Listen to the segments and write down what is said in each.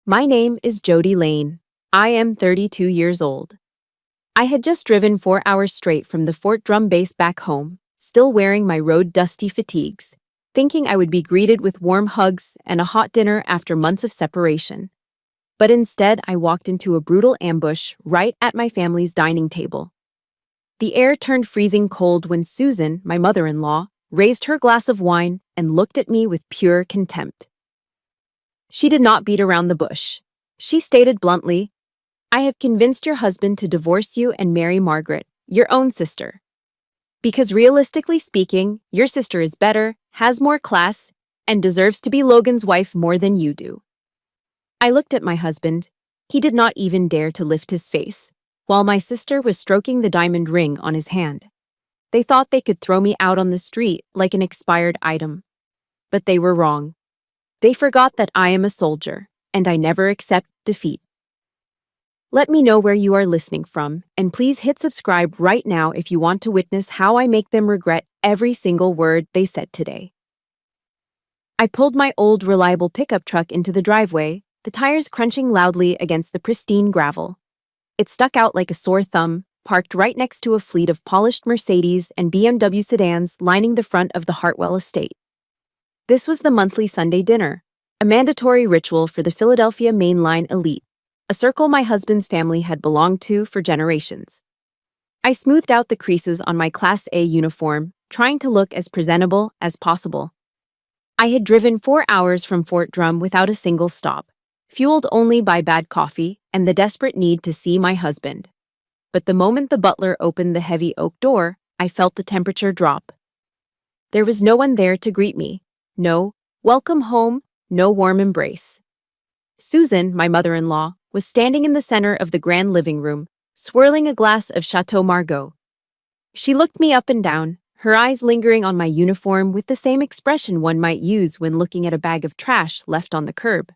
My name is Jody Lane. I am 32 years old. I had just driven 4 hours straight from the Fort Drum base back home, still wearing my road-dusty fatigues, thinking I would be greeted with warm hugs and a hot dinner after months of separation. But instead, I walked into a brutal ambush right at my family's dining table. The air turned freezing cold when Susan, my mother-in-law, raised her glass of wine and looked at me with pure contempt. She did not beat around the bush. She stated bluntly, "I have convinced your husband to divorce you and marry Margaret, your own sister. Because realistically speaking, your sister is better, has more class, and deserves to be Logan's wife more than you do." I looked at my husband. He did not even dare to lift his face, while my sister was stroking the diamond ring on his hand. They thought they could throw me out on the street like an expired item. But they were wrong. They forgot that I am a soldier, and I never accept defeat. Let me know where you are listening from, and please hit subscribe right now if you want to witness how I make them regret every single word they said today. I pulled my old, reliable pickup truck into the driveway, the tires crunching loudly against the pristine gravel. It stuck out like a sore thumb, parked right next to a fleet of polished Mercedes and BMW sedans lining the front of the Hartwell estate. This was the monthly Sunday dinner, a mandatory ritual for the Philadelphia mainline elite, a circle my husband's family had belonged to for generations. I smoothed out the creases on my Class A uniform, trying to look as presentable as possible. I had driven 4 hours from Fort Drum without a single stop, fueled only by bad coffee and the desperate need to see my husband. But the moment the butler opened the heavy oak door, I felt the temperature drop. There was no one there to greet me. No welcome home, no warm embrace. Susan, my mother-in-law, was standing in the center of the grand living room, swirling a glass of Chateau Margaux. She looked me up and down, her eyes lingering on my uniform with the same expression one might use when looking at a bag of trash left on the curb.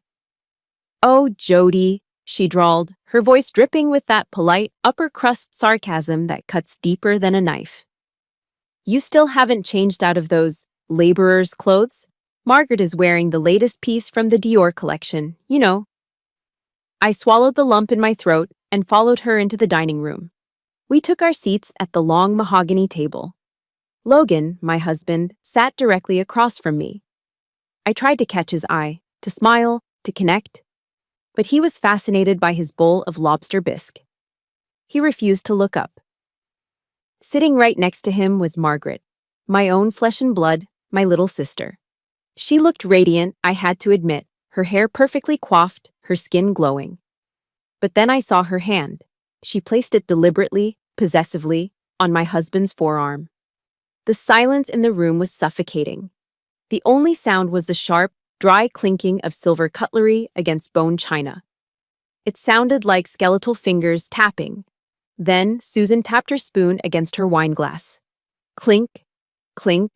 "Oh, Jody," she drawled, her voice dripping with that polite, upper-crust sarcasm that cuts deeper than a knife. "You still haven't changed out of those laborer's clothes? Margaret is wearing the latest piece from the Dior collection, you know." I swallowed the lump in my throat and followed her into the dining room. We took our seats at the long mahogany table. Logan, my husband, sat directly across from me. I tried to catch his eye, to smile, to connect, but he was fascinated by his bowl of lobster bisque. He refused to look up. Sitting right next to him was Margaret, my own flesh and blood, my little sister. She looked radiant, I had to admit, her hair perfectly coiffed, her skin glowing. But then I saw her hand. She placed it deliberately, possessively, on my husband's forearm. The silence in the room was suffocating. The only sound was the sharp, dry clinking of silver cutlery against bone china. It sounded like skeletal fingers tapping. Then Susan tapped her spoon against her wine glass. Clink, clink,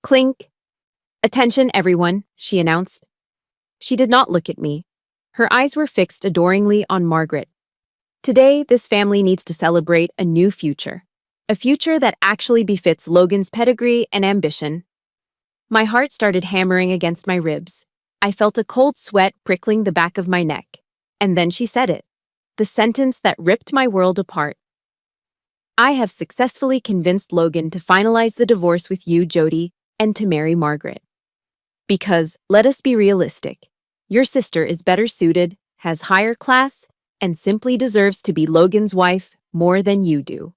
clink. "Attention, everyone," she announced. She did not look at me. Her eyes were fixed adoringly on Margaret. Today, this family needs to celebrate a new future. A future that actually befits Logan's pedigree and ambition. My heart started hammering against my ribs. I felt a cold sweat prickling the back of my neck. And then she said it. The sentence that ripped my world apart. "I have successfully convinced Logan to finalize the divorce with you, Jody, and to marry Margaret. Because, let us be realistic, your sister is better suited, has higher class, and simply deserves to be Logan's wife more than you do."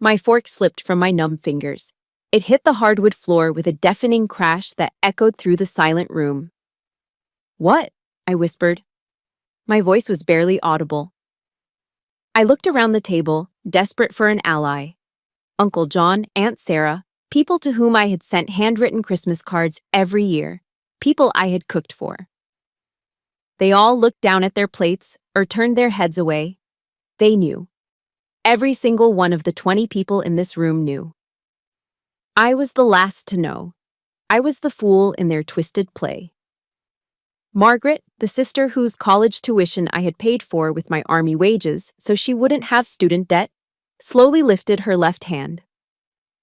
My fork slipped from my numb fingers. It hit the hardwood floor with a deafening crash that echoed through the silent room. "What?" I whispered. My voice was barely audible. I looked around the table, desperate for an ally. Uncle John, Aunt Sarah, people to whom I had sent handwritten Christmas cards every year, people I had cooked for. They all looked down at their plates or turned their heads away. They knew. Every single one of the 20 people in this room knew. I was the last to know. I was the fool in their twisted play. Margaret, the sister whose college tuition I had paid for with my army wages so she wouldn't have student debt, slowly lifted her left hand.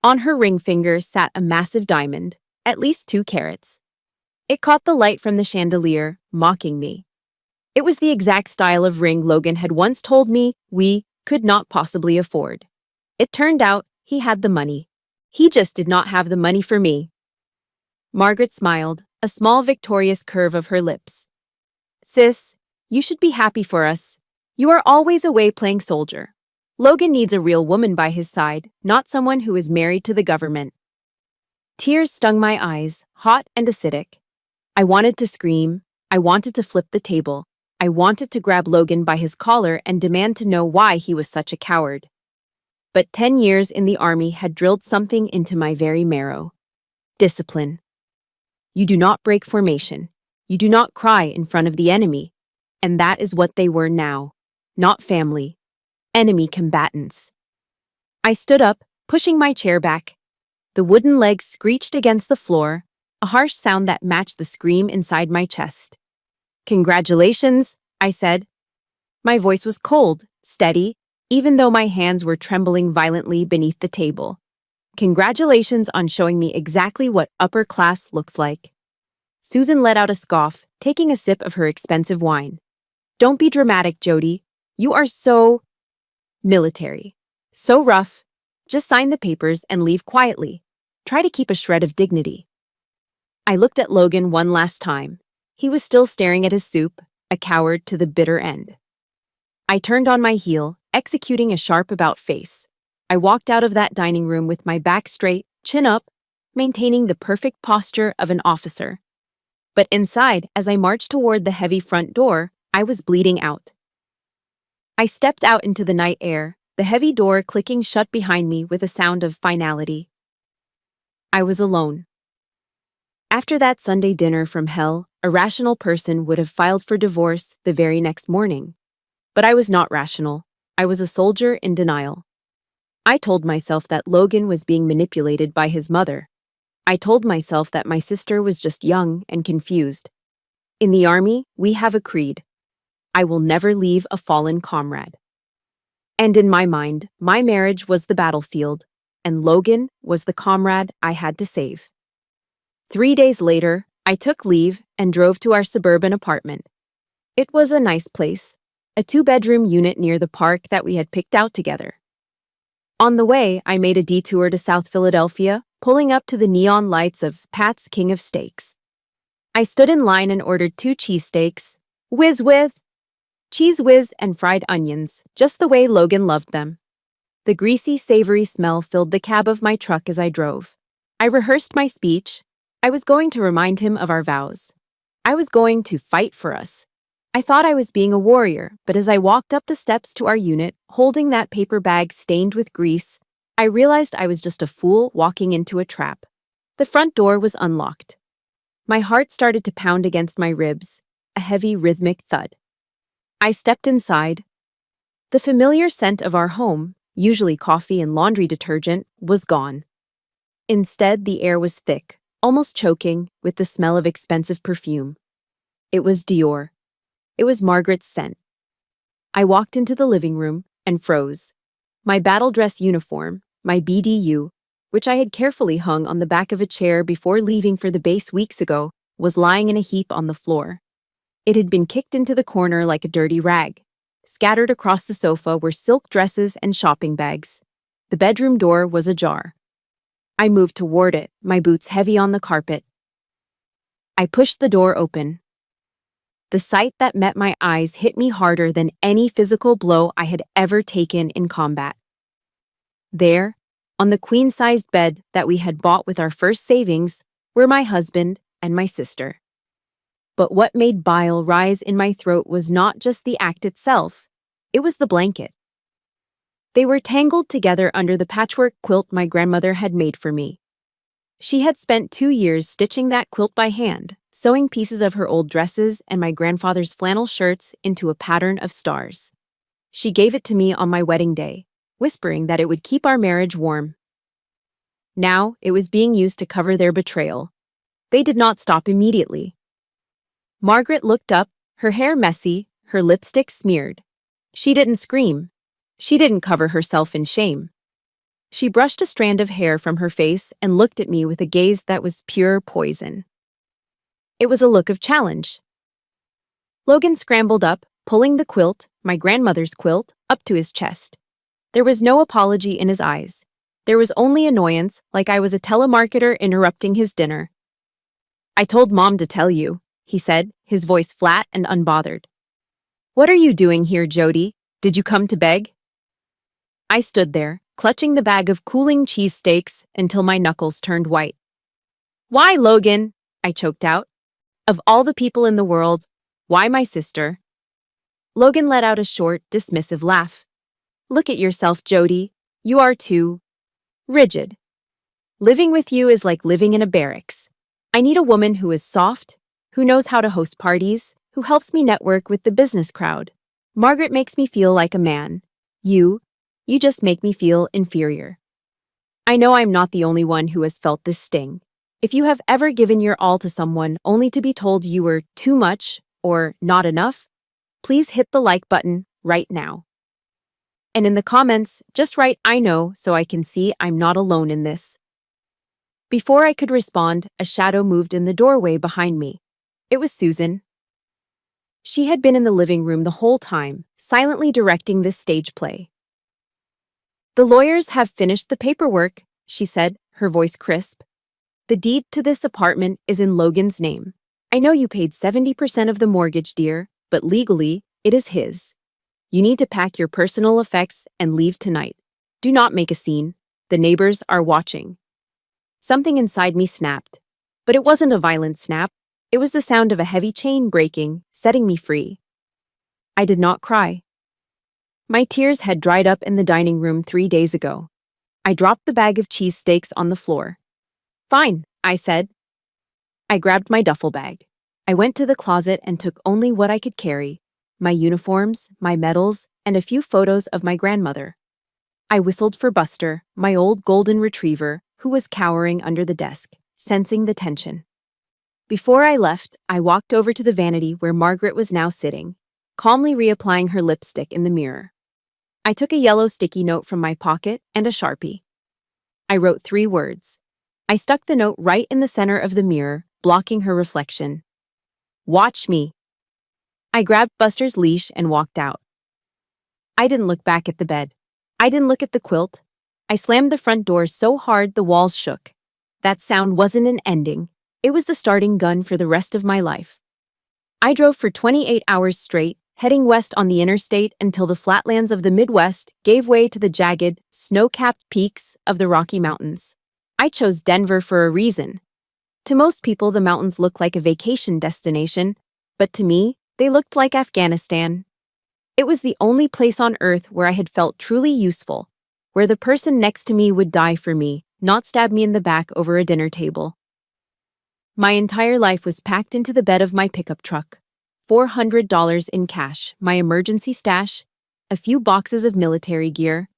On her ring finger sat a massive diamond, at least 2 carats. It caught the light from the chandelier, mocking me. It was the exact style of ring Logan had once told me we could not possibly afford. It turned out he had the money. He just did not have the money for me. Margaret smiled, a small victorious curve of her lips. Sis, you should be happy for us. You are always away playing soldier. Logan needs a real woman by his side, not someone who is married to the government. Tears stung my eyes, hot and acidic. I wanted to scream. I wanted to flip the table. I wanted to grab Logan by his collar and demand to know why he was such a coward. But 10 years in the army had drilled something into my very marrow. Discipline. You do not break formation. You do not cry in front of the enemy. And that is what they were now. Not family. Enemy combatants. I stood up, pushing my chair back. The wooden legs screeched against the floor, a harsh sound that matched the scream inside my chest. Congratulations, I said. My voice was cold, steady, even though my hands were trembling violently beneath the table. Congratulations on showing me exactly what upper class looks like. Susan let out a scoff, taking a sip of her expensive wine. Don't be dramatic, Jody. You are so military. So rough. Just sign the papers and leave quietly. Try to keep a shred of dignity. I looked at Logan one last time. He was still staring at his soup, a coward to the bitter end. I turned on my heel, executing a sharp about face. I walked out of that dining room with my back straight, chin up, maintaining the perfect posture of an officer. But inside, as I marched toward the heavy front door, I was bleeding out. I stepped out into the night air, the heavy door clicking shut behind me with a sound of finality. I was alone. After that Sunday dinner from hell, a rational person would have filed for divorce the very next morning. But I was not rational. I was a soldier in denial. I told myself that Logan was being manipulated by his mother. I told myself that my sister was just young and confused. In the army, we have a creed. I will never leave a fallen comrade. And in my mind, my marriage was the battlefield, and Logan was the comrade I had to save. 3 days later, I took leave and drove to our suburban apartment. It was a nice place, a 2-bedroom unit near the park that we had picked out together. On the way, I made a detour to South Philadelphia, pulling up to the neon lights of Pat's King of Steaks. I stood in line and ordered 2 cheesesteaks, whiz with cheese whiz and fried onions, just the way Logan loved them. The greasy, savory smell filled the cab of my truck as I drove. I rehearsed my speech. I was going to remind him of our vows. I was going to fight for us. I thought I was being a warrior, but as I walked up the steps to our unit, holding that paper bag stained with grease, I realized I was just a fool walking into a trap. The front door was unlocked. My heart started to pound against my ribs, a heavy rhythmic thud. I stepped inside. The familiar scent of our home, usually coffee and laundry detergent, was gone. Instead, the air was thick, almost choking, with the smell of expensive perfume. It was Dior. It was Margaret's scent. I walked into the living room and froze. My battle dress uniform, my BDU, which I had carefully hung on the back of a chair before leaving for the base weeks ago, was lying in a heap on the floor. It had been kicked into the corner like a dirty rag. Scattered across the sofa were silk dresses and shopping bags. The bedroom door was ajar. I moved toward it, my boots heavy on the carpet. I pushed the door open. The sight that met my eyes hit me harder than any physical blow I had ever taken in combat. There, on the queen-sized bed that we had bought with our first savings, were my husband and my sister. But what made bile rise in my throat was not just the act itself, it was the blanket. They were tangled together under the patchwork quilt my grandmother had made for me. She had spent 2 years stitching that quilt by hand, sewing pieces of her old dresses and my grandfather's flannel shirts into a pattern of stars. She gave it to me on my wedding day, whispering that it would keep our marriage warm. Now it was being used to cover their betrayal. They did not stop immediately. Margaret looked up, her hair messy, her lipstick smeared. She didn't scream. She didn't cover herself in shame. She brushed a strand of hair from her face and looked at me with a gaze that was pure poison. It was a look of challenge. Logan scrambled up, pulling the quilt, my grandmother's quilt, up to his chest. There was no apology in his eyes. There was only annoyance, like I was a telemarketer interrupting his dinner. "I told Mom to tell you," he said, his voice flat and unbothered. "What are you doing here, Jody? Did you come to beg?" I stood there, clutching the bag of cooling cheesesteaks until my knuckles turned white. "Why, Logan?" I choked out. "Of all the people in the world, why my sister?" Logan let out a short, dismissive laugh. "Look at yourself, Jody. You are too rigid. Living with you is like living in a barracks. I need a woman who is soft, who knows how to host parties, who helps me network with the business crowd. Margaret makes me feel like a man. You just make me feel inferior." I know I'm not the only one who has felt this sting. If you have ever given your all to someone only to be told you were too much or not enough, please hit the like button right now. And in the comments, just write "I know" so I can see I'm not alone in this. Before I could respond, a shadow moved in the doorway behind me. It was Susan. She had been in the living room the whole time, silently directing this stage play. "The lawyers have finished the paperwork," she said, her voice crisp. "The deed to this apartment is in Logan's name. I know you paid 70% of the mortgage, dear, but legally, it is his. You need to pack your personal effects and leave tonight. Do not make a scene. The neighbors are watching." Something inside me snapped. But it wasn't a violent snap. It was the sound of a heavy chain breaking, setting me free. I did not cry. My tears had dried up in the dining room 3 days ago. I dropped the bag of cheesesteaks on the floor. "Fine," I said. I grabbed my duffel bag. I went to the closet and took only what I could carry: my uniforms, my medals, and a few photos of my grandmother. I whistled for Buster, my old golden retriever, who was cowering under the desk, sensing the tension. Before I left, I walked over to the vanity where Margaret was now sitting, calmly reapplying her lipstick in the mirror. I took a yellow sticky note from my pocket and a Sharpie. I wrote 3 words. I stuck the note right in the center of the mirror, blocking her reflection. "Watch me." I grabbed Buster's leash and walked out. I didn't look back at the bed. I didn't look at the quilt. I slammed the front door so hard the walls shook. That sound wasn't an ending. It was the starting gun for the rest of my life. I drove for 28 hours straight, heading west on the interstate until the flatlands of the Midwest gave way to the jagged, snow-capped peaks of the Rocky Mountains. I chose Denver for a reason. To most people, the mountains look like a vacation destination, but to me, they looked like Afghanistan. It was the only place on earth where I had felt truly useful, where the person next to me would die for me, not stab me in the back over a dinner table. My entire life was packed into the bed of my pickup truck. $400 in cash, my emergency stash, a few boxes of military gear,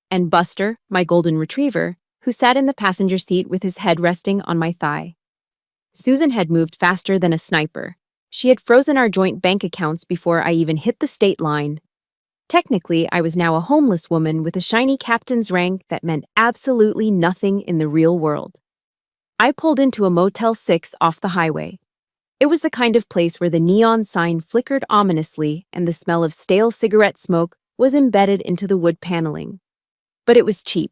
and Buster, my golden retriever, who sat in the passenger seat with his head resting on my thigh. Susan had moved faster than a sniper. She had frozen our joint bank accounts before I even hit the state line. Technically, I was now a homeless woman with a shiny captain's rank that meant absolutely nothing in the real world. I pulled into a Motel 6 off the highway. It was the kind of place where the neon sign flickered ominously and the smell of stale cigarette smoke was embedded into the wood paneling. But it was cheap.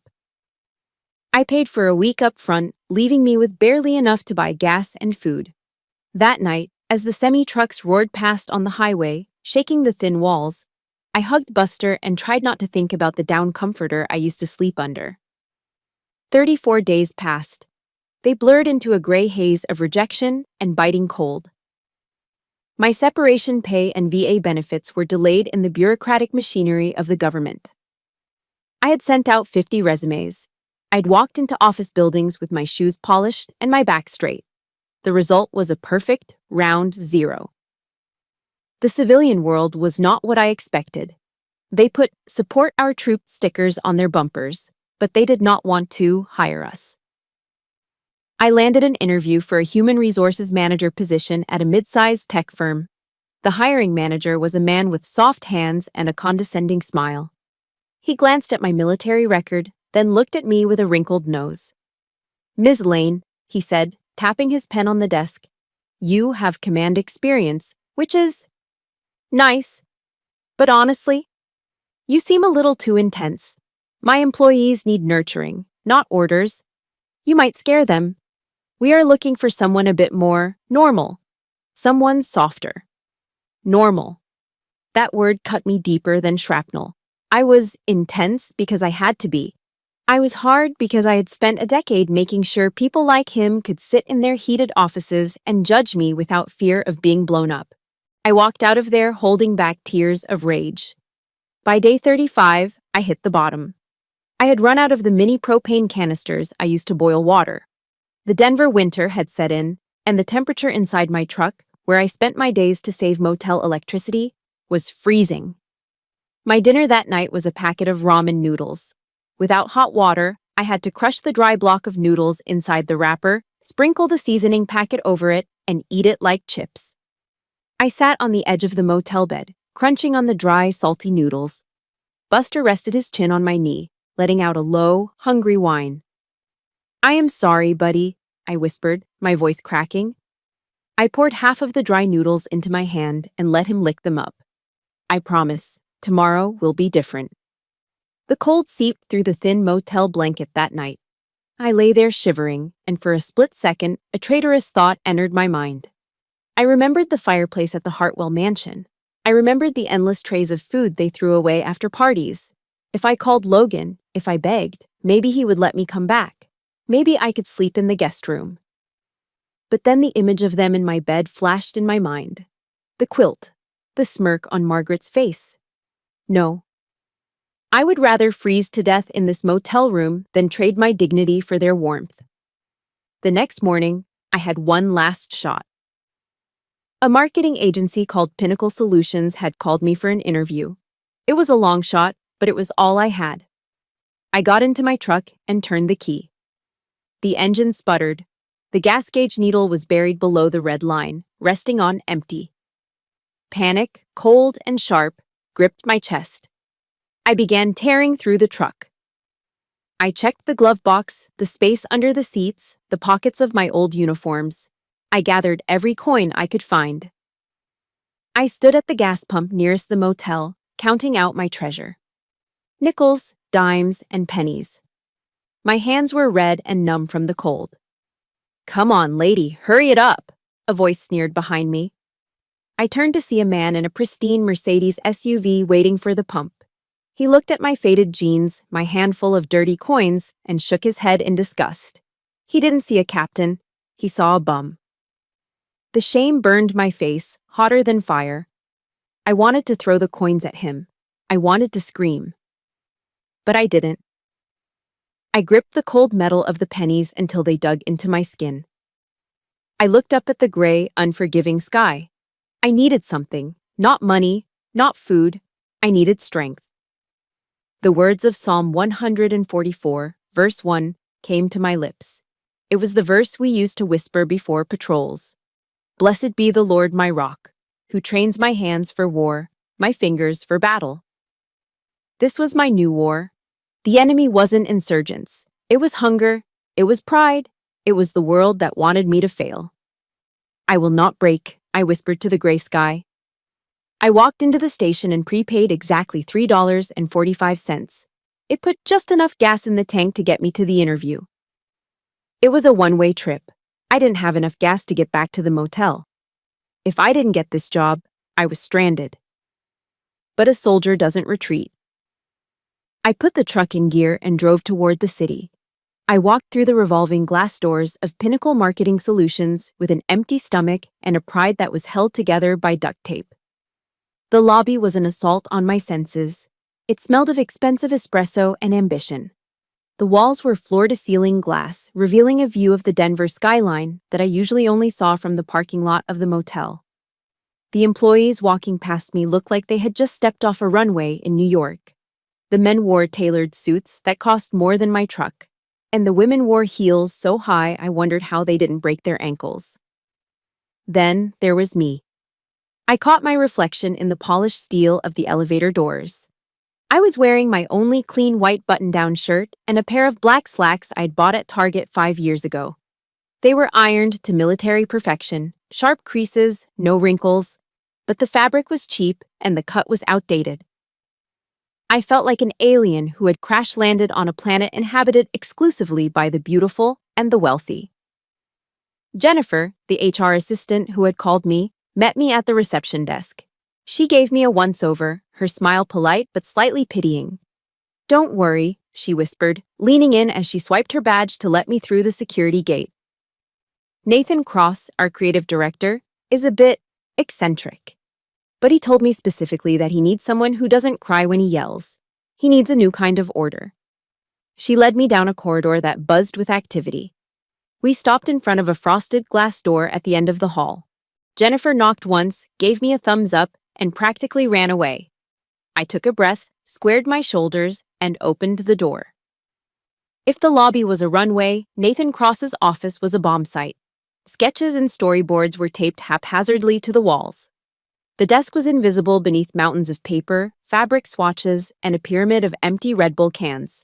I paid for a week up front, leaving me with barely enough to buy gas and food. That night, as the semi-trucks roared past on the highway, shaking the thin walls, I hugged Buster and tried not to think about the down comforter I used to sleep under. 34 days passed. They blurred into a gray haze of rejection and biting cold. My separation pay and VA benefits were delayed in the bureaucratic machinery of the government. I had sent out 50 resumes. I'd walked into office buildings with my shoes polished and my back straight. The result was a perfect, round 0. The civilian world was not what I expected. They put "Support our troops" stickers on their bumpers, but they did not want to hire us. I landed an interview for a human resources manager position at a mid-sized tech firm. The hiring manager was a man with soft hands and a condescending smile. He glanced at my military record, then looked at me with a wrinkled nose. "Ms. Lane," he said, tapping his pen on the desk, "you have command experience, which is Nice, but honestly, you seem a little too intense. My employees need nurturing, not orders. You might scare them. We are looking for someone a bit more normal, someone softer. Normal. That word cut me deeper than shrapnel. I was intense because I had to be. I was hard because I had spent a decade making sure people like him could sit in their heated offices and judge me without fear of being blown up. I walked out of there holding back tears of rage. By day 35, I hit the bottom. I had run out of the mini propane canisters I used to boil water. The Denver winter had set in, and the temperature inside my truck, where I spent my days to save motel electricity, was freezing. My dinner that night was a packet of ramen noodles. Without hot water, I had to crush the dry block of noodles inside the wrapper, sprinkle the seasoning packet over it, and eat it like chips. I sat on the edge of the motel bed, crunching on the dry, salty noodles. Buster rested his chin on my knee, letting out a low, hungry whine. "I am sorry, buddy," I whispered, my voice cracking. I poured half of the dry noodles into my hand and let him lick them up. "I promise, tomorrow will be different." The cold seeped through the thin motel blanket that night. I lay there shivering, and for a split second, a traitorous thought entered my mind. I remembered the fireplace at the Hartwell mansion. I remembered the endless trays of food they threw away after parties. If I called Logan, if I begged, maybe he would let me come back. Maybe I could sleep in the guest room. But then the image of them in my bed flashed in my mind. The quilt, the smirk on Margaret's face. No. I would rather freeze to death in this motel room than trade my dignity for their warmth. The next morning, I had one last shot. A marketing agency called Pinnacle Solutions had called me for an interview. It was a long shot, but it was all I had. I got into my truck and turned the key. The engine sputtered. The gas gauge needle was buried below the red line, resting on empty. Panic, cold and sharp, gripped my chest. I began tearing through the truck. I checked the glove box, the space under the seats, the pockets of my old uniforms. I gathered every coin I could find. I stood at the gas pump nearest the motel, counting out my treasure. Nickels, dimes, and pennies. My hands were red and numb from the cold. "Come on, lady, hurry it up," a voice sneered behind me. I turned to see a man in a pristine Mercedes SUV waiting for the pump. He looked at my faded jeans, my handful of dirty coins, and shook his head in disgust. He didn't see a captain. He saw a bum. The shame burned my face, hotter than fire. I wanted to throw the coins at him. I wanted to scream. But I didn't. I gripped the cold metal of the pennies until they dug into my skin. I looked up at the gray, unforgiving sky. I needed something, not money, not food. I needed strength. The words of Psalm 144, verse 1, came to my lips. It was the verse we used to whisper before patrols. "Blessed be the Lord my rock, who trains my hands for war, my fingers for battle." This was my new war. The enemy wasn't insurgents. It was hunger. It was pride. It was the world that wanted me to fail. "I will not break," I whispered to the gray sky. I walked into the station and prepaid exactly $3.45. It put just enough gas in the tank to get me to the interview. It was a one-way trip. I didn't have enough gas to get back to the motel. If I didn't get this job, I was stranded. But a soldier doesn't retreat. I put the truck in gear and drove toward the city. I walked through the revolving glass doors of Pinnacle Marketing Solutions with an empty stomach and a pride that was held together by duct tape. The lobby was an assault on my senses. It smelled of expensive espresso and ambition. The walls were floor-to-ceiling glass, revealing a view of the Denver skyline that I usually only saw from the parking lot of the motel. The employees walking past me looked like they had just stepped off a runway in New York. The men wore tailored suits that cost more than my truck, and the women wore heels so high I wondered how they didn't break their ankles. Then there was me. I caught my reflection in the polished steel of the elevator doors. I was wearing my only clean white button-down shirt and a pair of black slacks I'd bought at Target 5 years ago. They were ironed to military perfection, sharp creases, no wrinkles. but the fabric was cheap and the cut was outdated. I felt like an alien who had crash-landed on a planet inhabited exclusively by the beautiful and the wealthy. Jennifer, the HR assistant who had called me, met me at the reception desk. She gave me a once-over, her smile polite but slightly pitying. "Don't worry," she whispered, leaning in as she swiped her badge to let me through the security gate. Nathan Cross, our creative director, is a bit eccentric. But he told me specifically that he needs someone who doesn't cry when he yells. He needs a new kind of order. She led me down a corridor that buzzed with activity. We stopped in front of a frosted glass door at the end of the hall. Jennifer knocked once, gave me a thumbs up, and practically ran away. I took a breath, squared my shoulders, and opened the door. If the lobby was a runway, Nathan Cross's office was a bomb site. Sketches and storyboards were taped haphazardly to the walls. The desk was invisible beneath mountains of paper, fabric swatches, and a pyramid of empty Red Bull cans.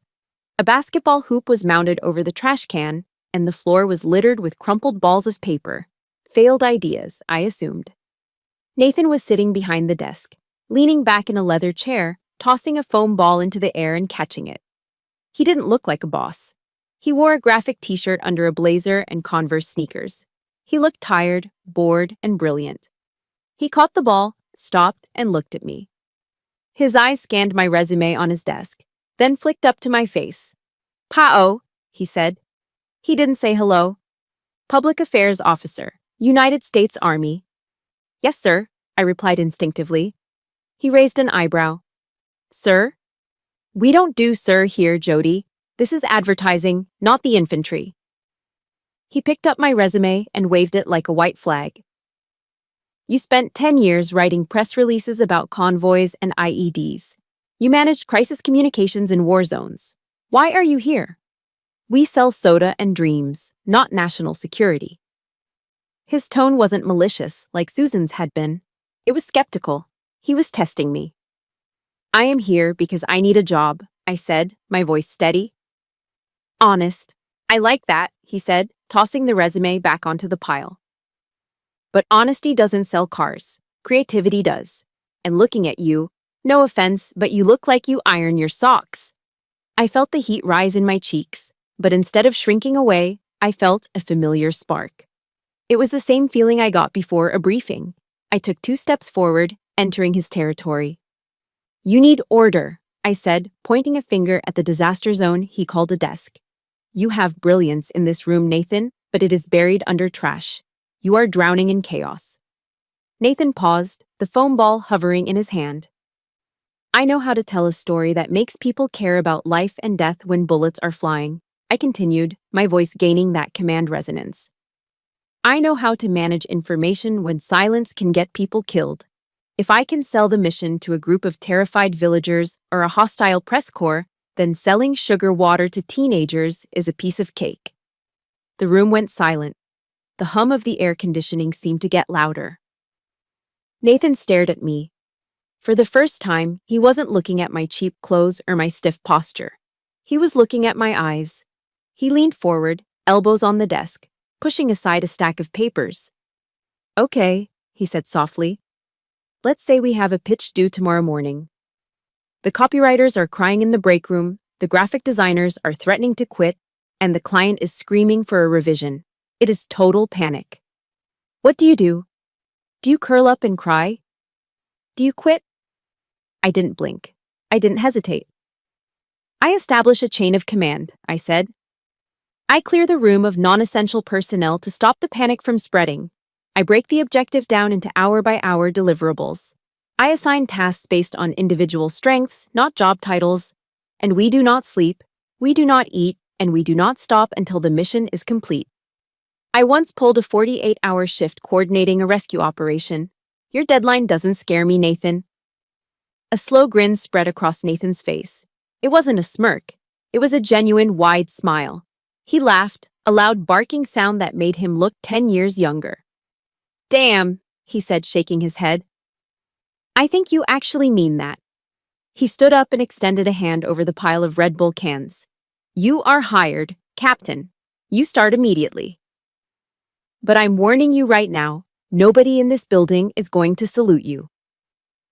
A basketball hoop was mounted over the trash can, and the floor was littered with crumpled balls of paper. Failed ideas, I assumed. Nathan was sitting behind the desk, leaning back in a leather chair, tossing a foam ball into the air and catching it. He didn't look like a boss. He wore a graphic t-shirt under a blazer and Converse sneakers. He looked tired, bored, and brilliant. He caught the ball, stopped, and looked at me. His eyes scanned my resume on his desk, then flicked up to my face. "Pa'o," he said. He didn't say hello. "Public Affairs Officer, United States Army." "Yes, sir," I replied instinctively. He raised an eyebrow. "Sir?" "We don't do sir here, Jody. This is advertising, not the infantry." He picked up my resume and waved it like a white flag. "You spent 10 years writing press releases about convoys and IEDs. You managed crisis communications in war zones. Why are you here?" "We sell soda and dreams, not national security." His tone wasn't malicious like Susan's had been. It was skeptical. He was testing me. "I am here because I need a job," I said, my voice steady. "Honest. I like that," he said, tossing the resume back onto the pile. "But honesty doesn't sell cars. Creativity does. And looking at you, no offense, but you look like you iron your socks." I felt the heat rise in my cheeks, but instead of shrinking away, I felt a familiar spark. It was the same feeling I got before a briefing. I took 2 steps forward, entering his territory. "You need order," I said, pointing a finger at the disaster zone he called a desk. "You have brilliance in this room, Nathan, but it is buried under trash. You are drowning in chaos." Nathan paused, the foam ball hovering in his hand. "I know how to tell a story that makes people care about life and death when bullets are flying," I continued, my voice gaining that command resonance. "I know how to manage information when silence can get people killed. If I can sell the mission to a group of terrified villagers or a hostile press corps, then selling sugar water to teenagers is a piece of cake." The room went silent. The hum of the air conditioning seemed to get louder. Nathan stared at me. For the first time, he wasn't looking at my cheap clothes or my stiff posture. He was looking at my eyes. He leaned forward, elbows on the desk, pushing aside a stack of papers. "Okay," he said softly. "Let's say we have a pitch due tomorrow morning. The copywriters are crying in the break room, the graphic designers are threatening to quit, and the client is screaming for a revision. It is total panic. What do you do? Do you curl up and cry? Do you quit?" I didn't blink. I didn't hesitate. "I establish a chain of command," I said. "I clear the room of non-essential personnel to stop the panic from spreading. I break the objective down into hour-by-hour deliverables. I assign tasks based on individual strengths, not job titles. And we do not sleep, we do not eat, and we do not stop until the mission is complete. I once pulled a 48-hour shift coordinating a rescue operation. Your deadline doesn't scare me, Nathan." A slow grin spread across Nathan's face. It wasn't a smirk. It was a genuine, wide smile. He laughed, a loud barking sound that made him look 10 years younger. "Damn," he said, shaking his head. "I think you actually mean that." He stood up and extended a hand over the pile of Red Bull cans. "You are hired, Captain. You start immediately. But I'm warning you right now, Nobody in this building is going to salute you.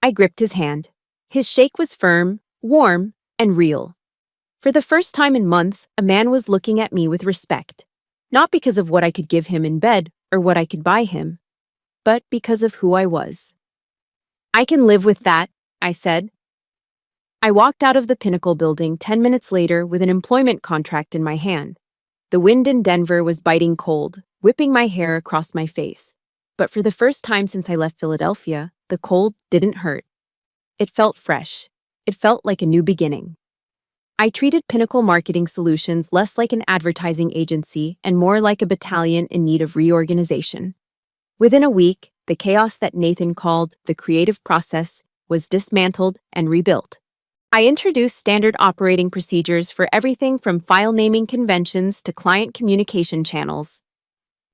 I gripped his hand. His shake was firm, warm, and real. For the first time in months, a man was looking at me with respect. Not because of what I could give him in bed or what I could buy him, but because of who I was. I can live with that, I said. I walked out of the Pinnacle building 10 minutes later with an employment contract in my hand. The wind in Denver was biting cold, whipping my hair across my face. But for the first time since I left Philadelphia, the cold didn't hurt. It felt fresh. It felt like a new beginning. I treated Pinnacle Marketing Solutions less like an advertising agency and more like a battalion in need of reorganization. Within a week, the chaos that Nathan called the creative process was dismantled and rebuilt. I introduced standard operating procedures for everything from file naming conventions to client communication channels.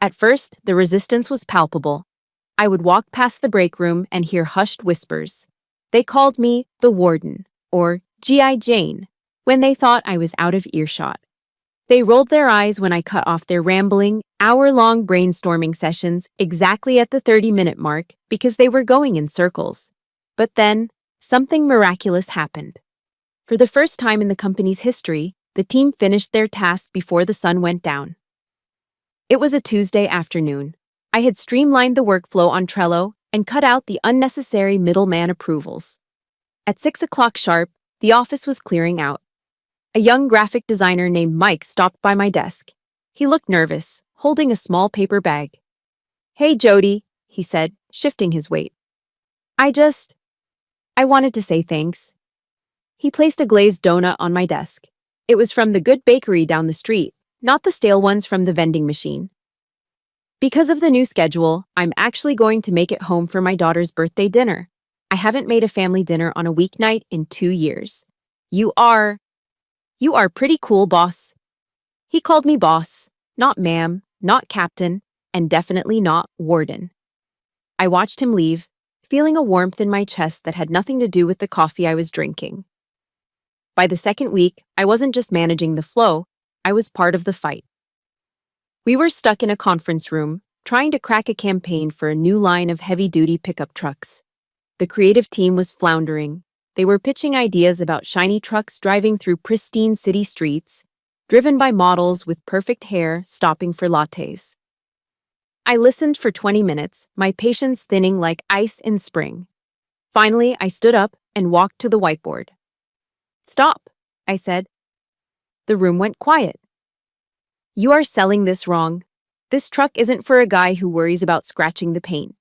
At first, the resistance was palpable. I would walk past the break room and hear hushed whispers. They called me the Warden, or G.I. Jane, when they thought I was out of earshot. They rolled their eyes when I cut off their rambling, hour-long brainstorming sessions exactly at the 30-minute mark because they were going in circles. But then, something miraculous happened. For the first time in the company's history, the team finished their task before the sun went down. It was a Tuesday afternoon. I had streamlined the workflow on Trello and cut out the unnecessary middleman approvals. At 6 o'clock sharp, the office was clearing out. A young graphic designer named Mike stopped by my desk. He looked nervous, holding a small paper bag. "Hey, Jody," he said, shifting his weight. I wanted to say thanks." He placed a glazed donut on my desk. It was from the good bakery down the street, not the stale ones from the vending machine. "Because of the new schedule, I'm actually going to make it home for my daughter's birthday dinner. I haven't made a family dinner on a weeknight in 2 years. You are pretty cool, boss." He called me boss, not ma'am, not captain, and definitely not warden. I watched him leave, feeling a warmth in my chest that had nothing to do with the coffee I was drinking. By the second week, I wasn't just managing the flow, I was part of the fight. We were stuck in a conference room, trying to crack a campaign for a new line of heavy-duty pickup trucks. The creative team was floundering. They were pitching ideas about shiny trucks driving through pristine city streets, driven by models with perfect hair stopping for lattes. I listened for 20 minutes, my patience thinning like ice in spring. Finally, I stood up and walked to the whiteboard. "Stop," I said. The room went quiet. "You are selling this wrong. This truck isn't for a guy who worries about scratching the paint.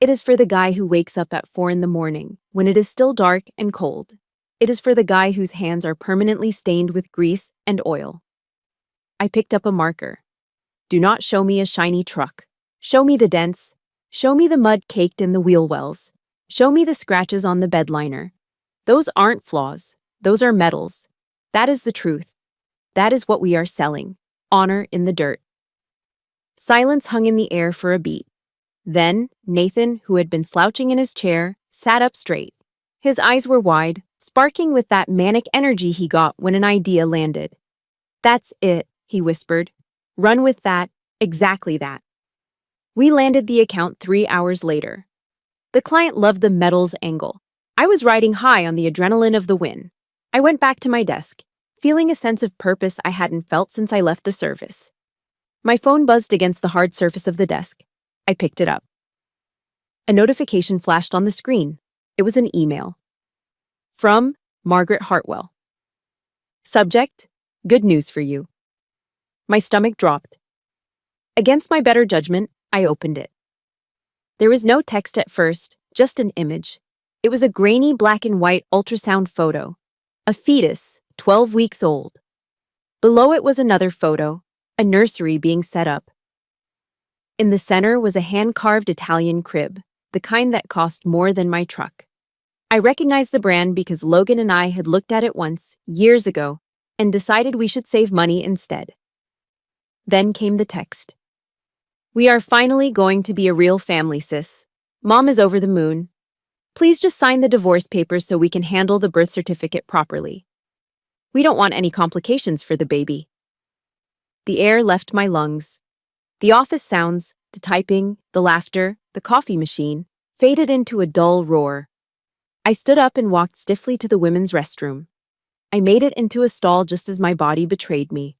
It is for the guy who wakes up at 4 in the morning, when it is still dark and cold. It is for the guy whose hands are permanently stained with grease and oil." I picked up a marker. Do not show me a shiny truck. Show me the dents. Show me the mud caked in the wheel wells. Show me the scratches on the bed liner. Those aren't flaws. Those are metals. That is the truth. That is what we are selling. Honor in the dirt. Silence hung in the air for a beat. Then, Nathan, who had been slouching in his chair, sat up straight. His eyes were wide, sparking with that manic energy he got when an idea landed. "That's it," he whispered. "Run with that, exactly that." We landed the account 3 hours later. The client loved the metals angle. I was riding high on the adrenaline of the win. I went back to my desk, feeling a sense of purpose I hadn't felt since I left the service. My phone buzzed against the hard surface of the desk. I picked it up. A notification flashed on the screen. It was an email. From Margaret Hartwell. Subject: Good news for you. My stomach dropped. Against my better judgment, I opened it. There was no text at first, just an image. It was a grainy black and white ultrasound photo. A fetus, 12 weeks old. Below it was another photo, a nursery being set up. In the center was a hand-carved Italian crib, the kind that cost more than my truck. I recognized the brand because Logan and I had looked at it once, years ago, and decided we should save money instead. Then came the text. "We are finally going to be a real family, sis. Mom is over the moon. Please just sign the divorce papers so we can handle the birth certificate properly. We don't want any complications for the baby." The air left my lungs. The office sounds, The typing, the laughter, the coffee machine faded into a dull roar. I stood up and walked stiffly to the women's restroom. I made it into a stall just as my body betrayed me.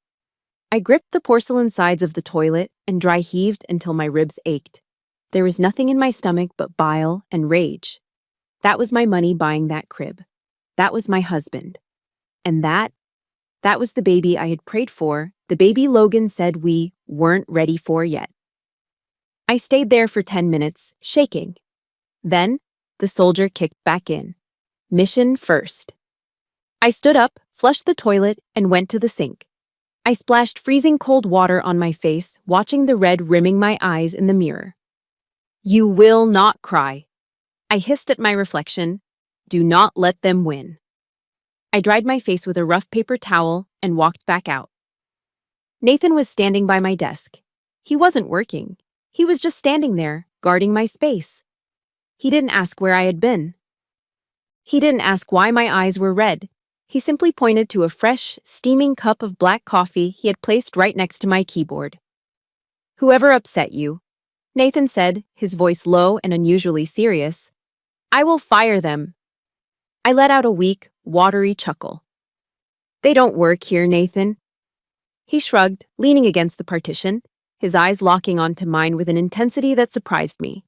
I gripped the porcelain sides of the toilet and dry heaved until my ribs ached. There was nothing in my stomach but bile and rage. That was my money buying that crib. That was my husband. And that was the baby I had prayed for, the baby Logan said we weren't ready for yet. I stayed there for 10 minutes, shaking. Then, the soldier kicked back in. Mission first. I stood up, flushed the toilet, and went to the sink. I splashed freezing cold water on my face, watching the red rimming my eyes in the mirror. You will not cry. I hissed at my reflection. Do not let them win. I dried my face with a rough paper towel and walked back out. Nathan was standing by my desk. He wasn't working. He was just standing there, guarding my space. He didn't ask where I had been. He didn't ask why my eyes were red. He simply pointed to a fresh, steaming cup of black coffee he had placed right next to my keyboard. Whoever upset you, Nathan said, his voice low and unusually serious, I will fire them. I let out a weak, watery chuckle. They don't work here, Nathan. He shrugged, leaning against the partition, his eyes locking onto mine with an intensity that surprised me.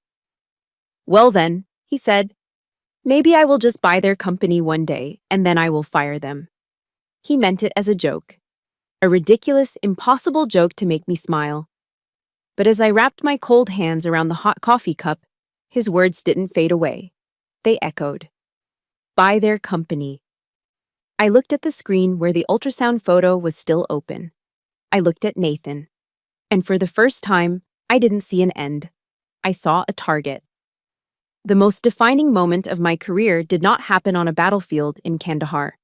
Well then, he said, maybe I will just buy their company one day, and then I will fire them. He meant it as a joke. A ridiculous, impossible joke to make me smile. But as I wrapped my cold hands around the hot coffee cup, his words didn't fade away. They echoed. Buy their company. I looked at the screen where the ultrasound photo was still open. I looked at Nathan. And for the first time, I didn't see an end. I saw a target. The most defining moment of my career did not happen on a battlefield in Kandahar.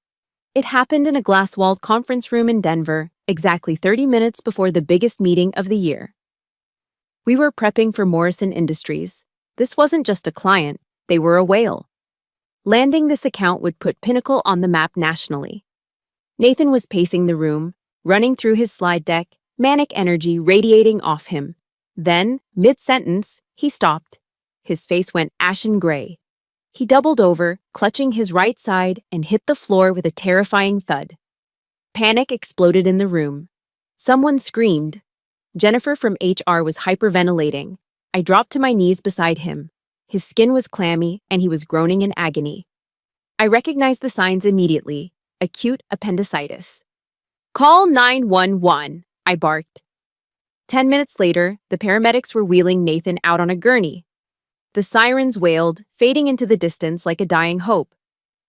It happened in a glass-walled conference room in Denver, exactly 30 minutes before the biggest meeting of the year. We were prepping for Morrison Industries. This wasn't just a client, they were a whale. Landing this account would put Pinnacle on the map nationally. Nathan was pacing the room, running through his slide deck, manic energy radiating off him. Then, mid-sentence, he stopped. His face went ashen gray. He doubled over, clutching his right side, and hit the floor with a terrifying thud. Panic exploded in the room. Someone screamed. Jennifer from HR was hyperventilating. I dropped to my knees beside him. His skin was clammy, and he was groaning in agony. I recognized the signs immediately. Acute appendicitis. Call 911, I barked. 10 minutes later, the paramedics were wheeling Nathan out on a gurney. The sirens wailed, fading into the distance like a dying hope.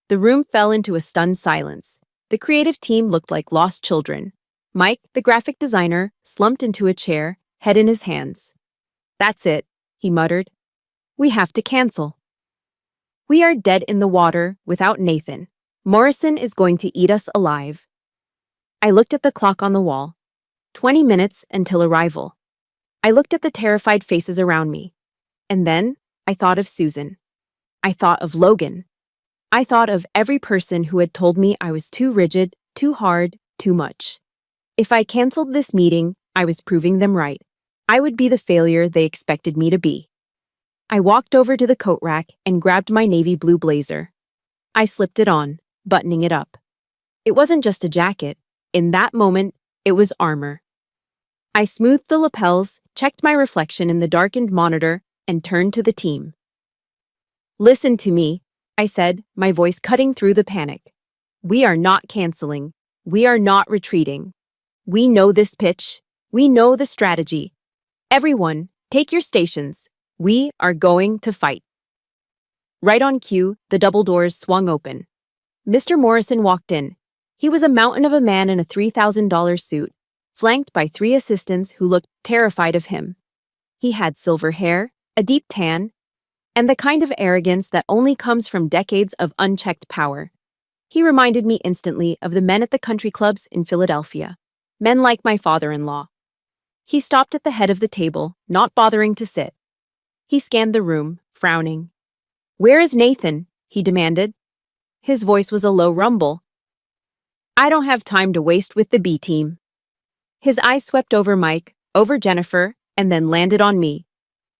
The room fell into a stunned silence. The creative team looked like lost children. Mike, the graphic designer, slumped into a chair, head in his hands. That's it, he muttered. We have to cancel. We are dead in the water without Nathan. Morrison is going to eat us alive. I looked at the clock on the wall. 20 minutes until arrival. I looked at the terrified faces around me. And then I thought of Susan. I thought of Logan. I thought of every person who had told me I was too rigid, too hard, too much. If I canceled this meeting, I was proving them right. I would be the failure they expected me to be. I walked over to the coat rack and grabbed my navy blue blazer. I slipped it on, buttoning it up. It wasn't just a jacket. In that moment, it was armor. I smoothed the lapels, checked my reflection in the darkened monitor, and turned to the team. Listen to me, I said, my voice cutting through the panic. We are not canceling. We are not retreating. We know this pitch. We know the strategy. Everyone, take your stations. We are going to fight. Right on cue, the double doors swung open. Mr. Morrison walked in. He was a mountain of a man in a $3,000 suit, flanked by 3 assistants who looked terrified of him. He had silver hair, a deep tan, and the kind of arrogance that only comes from decades of unchecked power. He reminded me instantly of the men at the country clubs in Philadelphia, men like my father-in-law. He stopped at the head of the table, not bothering to sit. He scanned the room, frowning. Where is Nathan? He demanded. His voice was a low rumble. I don't have time to waste with the B team. His eyes swept over Mike, over Jennifer, and then landed on me.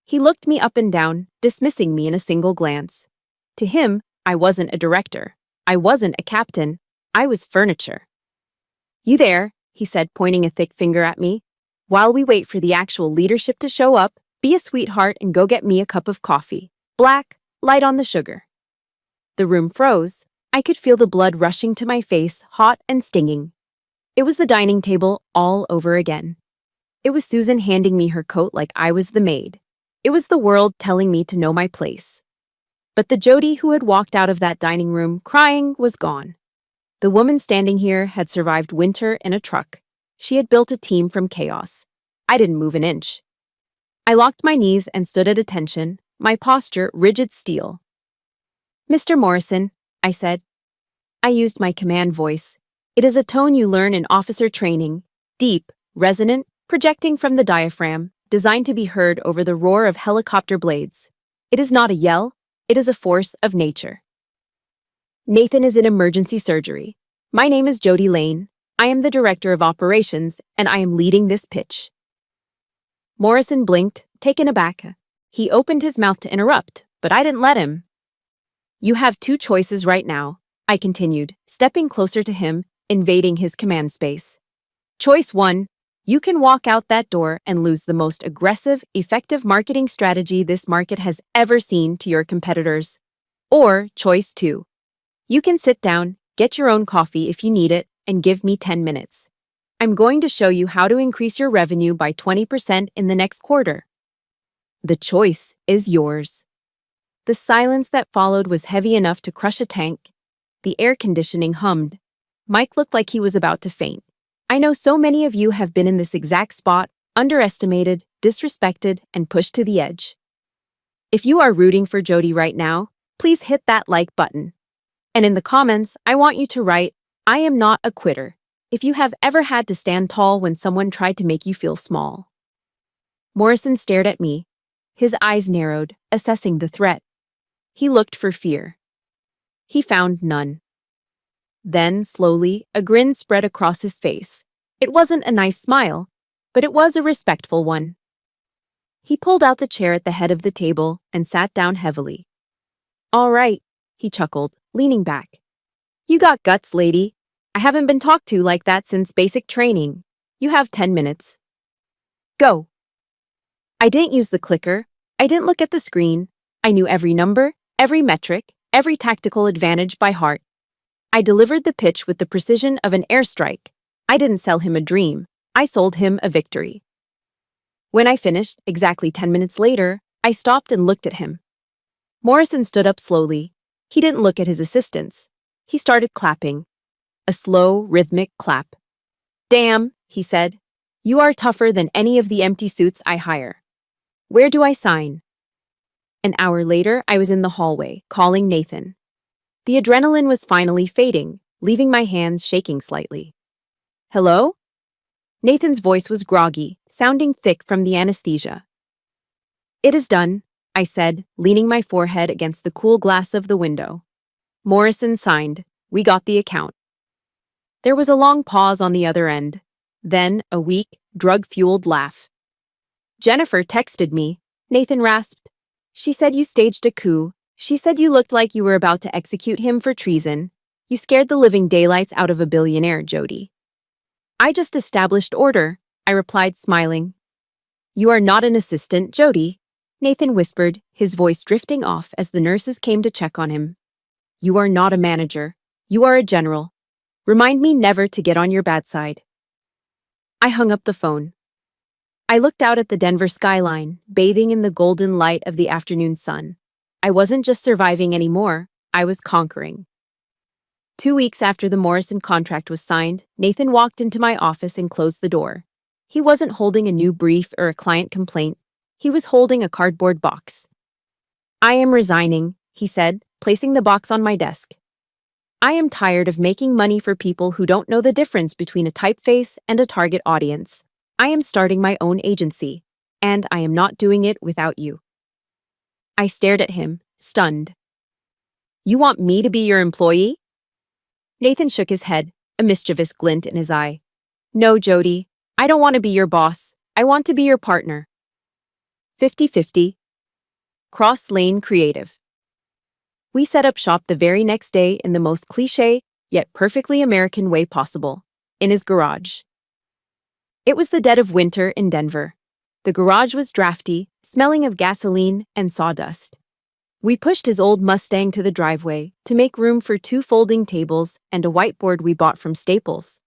He looked me up and down, dismissing me in a single glance. To him, I wasn't a director. I wasn't a captain. I was furniture. "You there," he said, pointing a thick finger at me. "While we wait for the actual leadership to show up, be a sweetheart and go get me a cup of coffee. Black, light on the sugar." The room froze. I could feel the blood rushing to my face, hot and stinging. It was the dining table all over again. It was Susan handing me her coat like I was the maid. It was the world telling me to know my place. But the Jody who had walked out of that dining room crying was gone. The woman standing here had survived winter in a truck. She had built a team from chaos. I didn't move an inch. I locked my knees and stood at attention, my posture rigid steel. "Mr. Morrison," I said. I used my command voice. It is a tone you learn in officer training, deep, resonant, projecting from the diaphragm, designed to be heard over the roar of helicopter blades. It is not a yell, it is a force of nature. "Nathan is in emergency surgery. My name is Jody Lane. I am the director of operations, and I am leading this pitch." Morrison blinked, taken aback. He opened his mouth to interrupt, but I didn't let him. "You have two choices right now," I continued, stepping closer to him, invading his command space. "Choice 1, you can walk out that door and lose the most aggressive, effective marketing strategy this market has ever seen to your competitors. Or choice 2, you can sit down, get your own coffee if you need it, and give me 10 minutes. I'm going to show you how to increase your revenue by 20% in the next quarter. The choice is yours." The silence that followed was heavy enough to crush a tank. The air conditioning hummed. Mike looked like he was about to faint. I know so many of you have been in this exact spot, underestimated, disrespected, and pushed to the edge. If you are rooting for Jody right now, please hit that like button. And in the comments, I want you to write, "I am not a quitter," if you have ever had to stand tall when someone tried to make you feel small. Morrison stared at me. His eyes narrowed, assessing the threat. He looked for fear. He found none. Then, slowly, a grin spread across his face. It wasn't a nice smile, but it was a respectful one. He pulled out the chair at the head of the table and sat down heavily. "All right," he chuckled, leaning back. "You got guts, lady. I haven't been talked to like that since basic training. You have 10 minutes. Go." I didn't use the clicker. I didn't look at the screen. I knew every number, every metric, every tactical advantage by heart. I delivered the pitch with the precision of an airstrike. I didn't sell him a dream. I sold him a victory. When I finished, exactly 10 minutes later, I stopped and looked at him. Morrison stood up slowly. He didn't look at his assistants. He started clapping. A slow, rhythmic clap. "Damn," he said. "You are tougher than any of the empty suits I hire. Where do I sign?" An hour later, I was in the hallway, calling Nathan. The adrenaline was finally fading, leaving my hands shaking slightly. "Hello?" Nathan's voice was groggy, sounding thick from the anesthesia. "It is done," I said, leaning my forehead against the cool glass of the window. Morrison signed. We got the account. There was a long pause on the other end. Then a weak, drug-fueled laugh. "Jennifer texted me," Nathan rasped. "She said you staged a coup. She said you looked like you were about to execute him for treason. You scared the living daylights out of a billionaire, Jody." "I just established order," I replied, smiling. "You are not an assistant, Jody," Nathan whispered, his voice drifting off as the nurses came to check on him. "You are not a manager. You are a general. Remind me never to get on your bad side." I hung up the phone. I looked out at the Denver skyline, bathing in the golden light of the afternoon sun. I wasn't just surviving anymore, I was conquering. 2 weeks after the Morrison contract was signed, Nathan walked into my office and closed the door. He wasn't holding a new brief or a client complaint. He was holding a cardboard box. "I am resigning," he said, placing the box on my desk. "I am tired of making money for people who don't know the difference between a typeface and a target audience. I am starting my own agency, and I am not doing it without you." I stared at him, stunned. "You want me to be your employee?" Nathan shook his head, a mischievous glint in his eye. "No, Jody, I don't want to be your boss. I want to be your partner." 50-50. Cross-lane creative. We set up shop the very next day in the most cliché, yet perfectly American way possible, in his garage. It was the dead of winter in Denver. The garage was drafty, smelling of gasoline and sawdust. We pushed his old Mustang to the driveway to make room for 2 folding tables and a whiteboard we bought from Staples.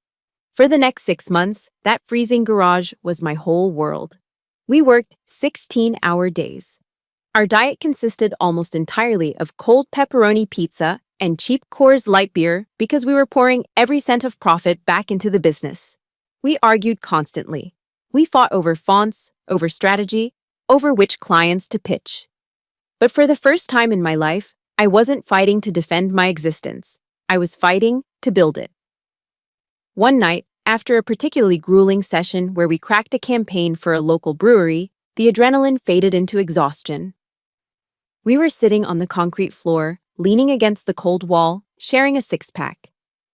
For the next 6 months, that freezing garage was my whole world. We worked 16-hour days. Our diet consisted almost entirely of cold pepperoni pizza and cheap Coors Light beer because we were pouring every cent of profit back into the business. We argued constantly. We fought over fonts, over strategy, over which clients to pitch. But for the first time in my life, I wasn't fighting to defend my existence. I was fighting to build it. One night, after a particularly grueling session where we cracked a campaign for a local brewery, the adrenaline faded into exhaustion. We were sitting on the concrete floor, leaning against the cold wall, sharing a six-pack.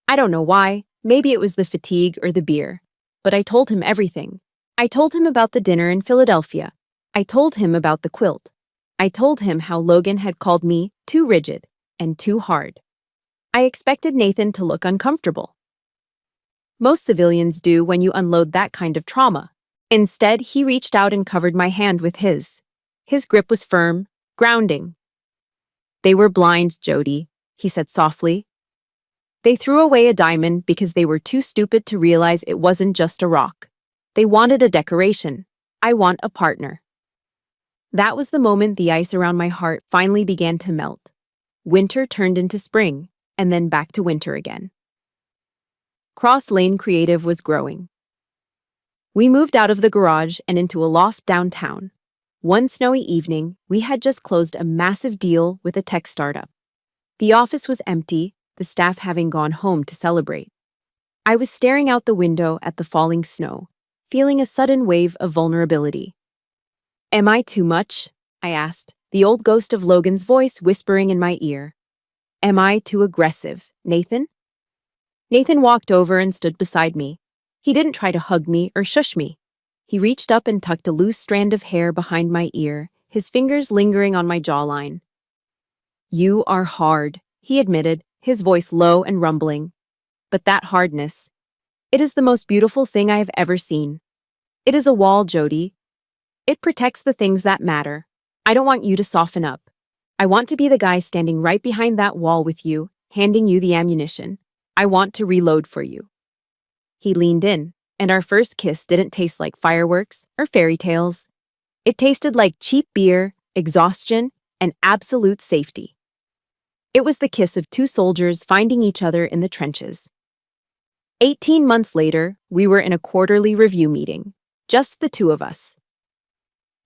I don't know why, maybe it was the fatigue or the beer, but I told him everything. I told him about the dinner in Philadelphia. I told him about the quilt. I told him how Logan had called me too rigid and too hard. I expected Nathan to look uncomfortable. Most civilians do when you unload that kind of trauma. Instead, he reached out and covered my hand with his. His grip was firm, grounding. "They were blind, Jody," he said softly. "They threw away a diamond because they were too stupid to realize it wasn't just a rock. They wanted a decoration. I want a partner." That was the moment the ice around my heart finally began to melt. Winter turned into spring, and then back to winter again. Cross-lane creative was growing. We moved out of the garage and into a loft downtown. One snowy evening, we had just closed a massive deal with a tech startup. The office was empty, the staff having gone home to celebrate. I was staring out the window at the falling snow, feeling a sudden wave of vulnerability. "Am I too much?" I asked, the old ghost of Logan's voice whispering in my ear. "Am I too aggressive, Nathan?" Nathan walked over and stood beside me. He didn't try to hug me or shush me. He reached up and tucked a loose strand of hair behind my ear, his fingers lingering on my jawline. "You are hard," he admitted, his voice low and rumbling. "But that hardness, it is the most beautiful thing I have ever seen. It is a wall, Jody. It protects the things that matter. I don't want you to soften up. I want to be the guy standing right behind that wall with you, handing you the ammunition. I want to reload for you." He leaned in, and our first kiss didn't taste like fireworks or fairy tales. It tasted like cheap beer, exhaustion, and absolute safety. It was the kiss of 2 soldiers finding each other in the trenches. 18 months later, we were in a quarterly review meeting. Just the 2 of us.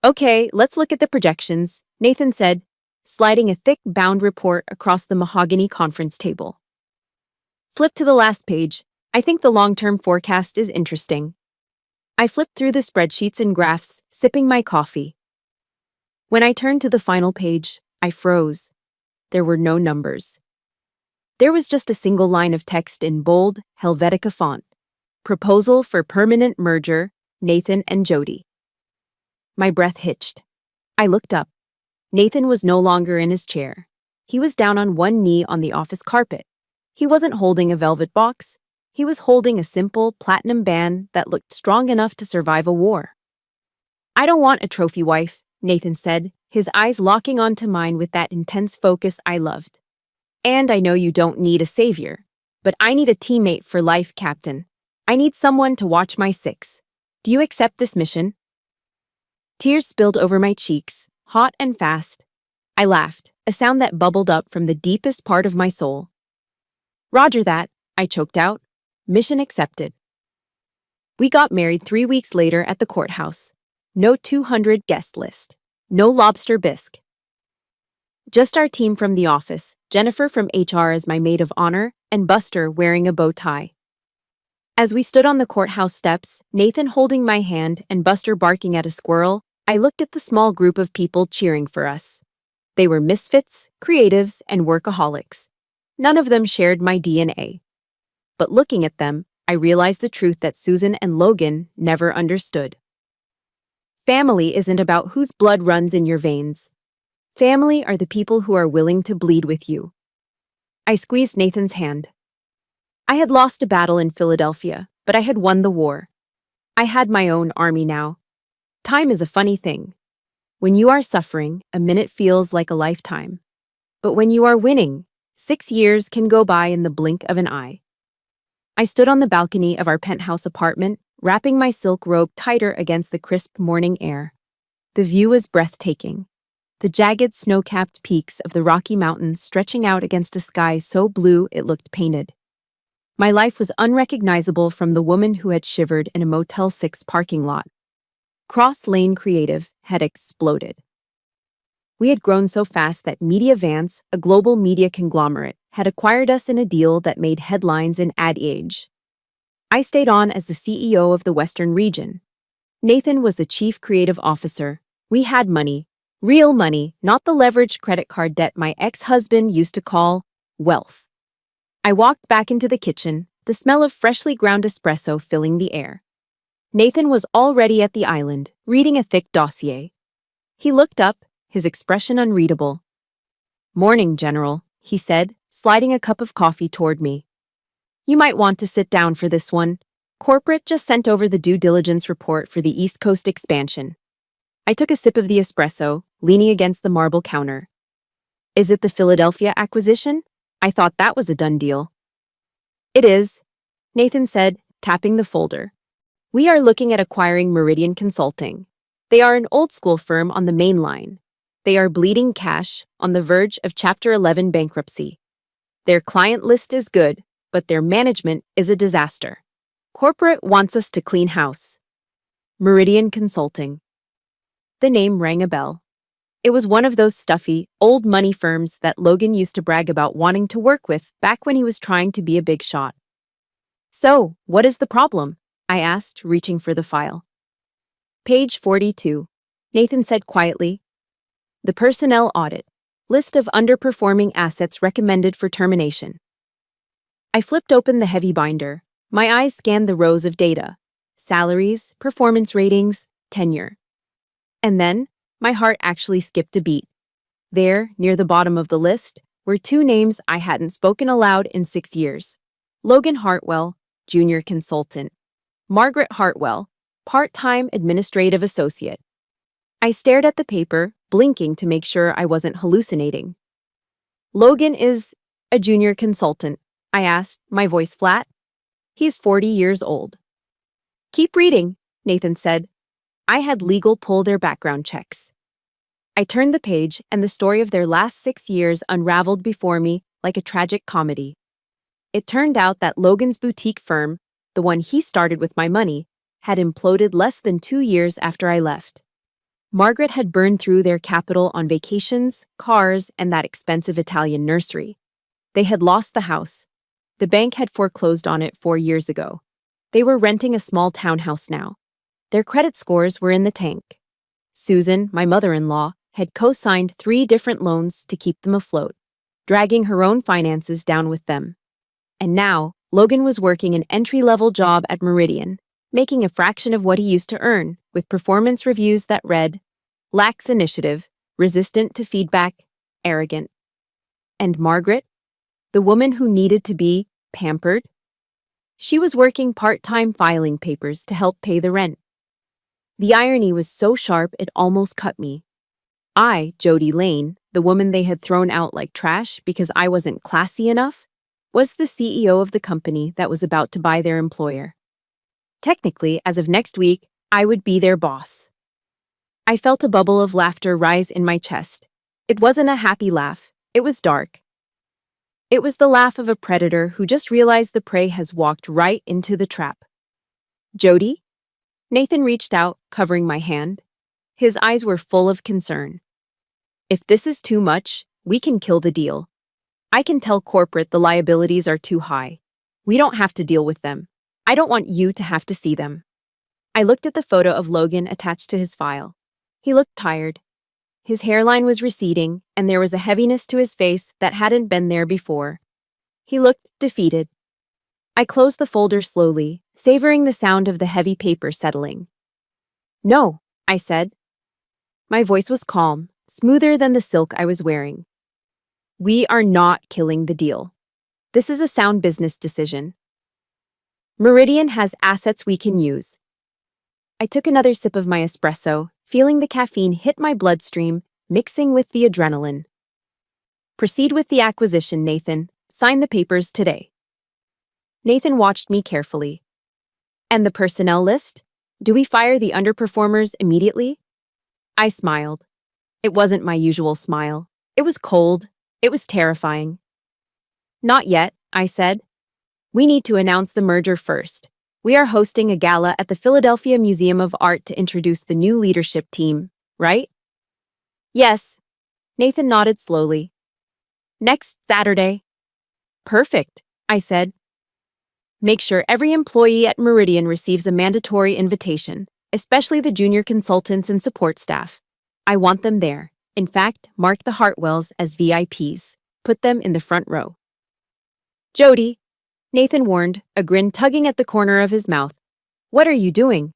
"Okay, let's look at the projections," Nathan said, sliding a thick bound report across the mahogany conference table. "Flip to the last page. I think the long-term forecast is interesting." I flipped through the spreadsheets and graphs, sipping my coffee. When I turned to the final page, I froze. There were no numbers. There was just a single line of text in bold, Helvetica font. "Proposal for permanent merger, Nathan and Jody." My breath hitched. I looked up. Nathan was no longer in his chair. He was down on one knee on the office carpet. He wasn't holding a velvet box. He was holding a simple platinum band that looked strong enough to survive a war. "I don't want a trophy wife," Nathan said, his eyes locking onto mine with that intense focus I loved. "And I know you don't need a savior, but I need a teammate for life, Captain. I need someone to watch my 6. Do you accept this mission?" Tears spilled over my cheeks, hot and fast. I laughed, a sound that bubbled up from the deepest part of my soul. "Roger that," I choked out. "Mission accepted." We got married 3 weeks later at the courthouse. No 200 guest list. No lobster bisque. Just our team from the office, Jennifer from HR as my maid of honor, and Buster wearing a bow tie. As we stood on the courthouse steps, Nathan holding my hand and Buster barking at a squirrel, I looked at the small group of people cheering for us. They were misfits, creatives, and workaholics. None of them shared my DNA. But looking at them, I realized the truth that Susan and Logan never understood. Family isn't about whose blood runs in your veins. Family are the people who are willing to bleed with you. I squeezed Nathan's hand. I had lost a battle in Philadelphia, but I had won the war. I had my own army now. Time is a funny thing. When you are suffering, a minute feels like a lifetime. But when you are winning, 6 years can go by in the blink of an eye. I stood on the balcony of our penthouse apartment, wrapping my silk robe tighter against the crisp morning air. The view was breathtaking. The jagged snow-capped peaks of the Rocky Mountains stretching out against a sky so blue it looked painted. My life was unrecognizable from the woman who had shivered in a Motel 6 parking lot. Cross Lane Creative had exploded. We had grown so fast that Media Vance, a global media conglomerate, had acquired us in a deal that made headlines in Ad Age. I stayed on as the CEO of the Western region. Nathan was the chief creative officer. We had money, real money, not the leveraged credit card debt my ex-husband used to call wealth. I walked back into the kitchen, the smell of freshly ground espresso filling the air. Nathan was already at the island, reading a thick dossier. He looked up, his expression unreadable. "Morning, General," he said, sliding a cup of coffee toward me. "You might want to sit down for this one. Corporate just sent over the due diligence report for the East Coast expansion." I took a sip of the espresso, leaning against the marble counter. "Is it the Philadelphia acquisition? I thought that was a done deal." "It is," Nathan said, tapping the folder. "We are looking at acquiring Meridian Consulting. They are an old-school firm on the main line. They are bleeding cash, on the verge of Chapter 11 bankruptcy. Their client list is good, but their management is a disaster. Corporate wants us to clean house." Meridian Consulting. The name rang a bell. It was one of those stuffy, old money firms that Logan used to brag about wanting to work with back when he was trying to be a big shot. "So, what is the problem?" I asked, reaching for the file. "Page 42, Nathan said quietly. "The personnel audit. List of underperforming assets recommended for termination." I flipped open the heavy binder. My eyes scanned the rows of data. Salaries, performance ratings, tenure. And then, my heart actually skipped a beat. There, near the bottom of the list, were 2 names I hadn't spoken aloud in 6 years. Logan Hartwell, junior consultant. Margaret Hartwell, part-time administrative associate. I stared at the paper, blinking to make sure I wasn't hallucinating. "Logan is a junior consultant," I asked, my voice flat. "He's 40 years old." "Keep reading," Nathan said. I had legal pull their background checks. I turned the page, and the story of their last 6 years unraveled before me like a tragic comedy. It turned out that Logan's boutique firm, the one he started with my money, had imploded less than 2 years after I left. Margaret had burned through their capital on vacations, cars, and that expensive Italian nursery. They had lost the house. The bank had foreclosed on it 4 years ago. They were renting a small townhouse now. Their credit scores were in the tank. Susan, my mother-in-law, had co-signed 3 different loans to keep them afloat, dragging her own finances down with them. And now, Logan was working an entry-level job at Meridian, making a fraction of what he used to earn, with performance reviews that read, "Lacks initiative, resistant to feedback, arrogant." And Margaret, the woman who needed to be pampered? She was working part-time filing papers to help pay the rent. The irony was so sharp it almost cut me. I, Jody Lane, the woman they had thrown out like trash because I wasn't classy enough, was the CEO of the company that was about to buy their employer. Technically, as of next week, I would be their boss. I felt a bubble of laughter rise in my chest. It wasn't a happy laugh. It was dark. It was the laugh of a predator who just realized the prey has walked right into the trap. "Jody?" Nathan reached out, covering my hand. His eyes were full of concern. "If this is too much, we can kill the deal. I can tell corporate the liabilities are too high. We don't have to deal with them. I don't want you to have to see them." I looked at the photo of Logan attached to his file. He looked tired. His hairline was receding, and there was a heaviness to his face that hadn't been there before. He looked defeated. I closed the folder slowly, savoring the sound of the heavy paper settling. "No," I said. My voice was calm, smoother than the silk I was wearing. We are not killing the deal. This is a sound business decision. Meridian has assets we can use. I took another sip of my espresso, feeling the caffeine hit my bloodstream, mixing with the adrenaline. Proceed with the acquisition, Nathan. Sign the papers today. Nathan watched me carefully. And the personnel list? Do we fire the underperformers immediately? I smiled. It wasn't my usual smile. It was cold. It was terrifying. Not yet, I said. We need to announce the merger first. We are hosting a gala at the Philadelphia Museum of Art to introduce the new leadership team, right? Yes. Nathan nodded slowly. Next Saturday. Perfect, I said. Make sure every employee at Meridian receives a mandatory invitation, especially the junior consultants and support staff. I want them there. In fact, mark the Hartwells as VIPs. Put them in the front row. Jody, Nathan warned, a grin tugging at the corner of his mouth. What are you doing?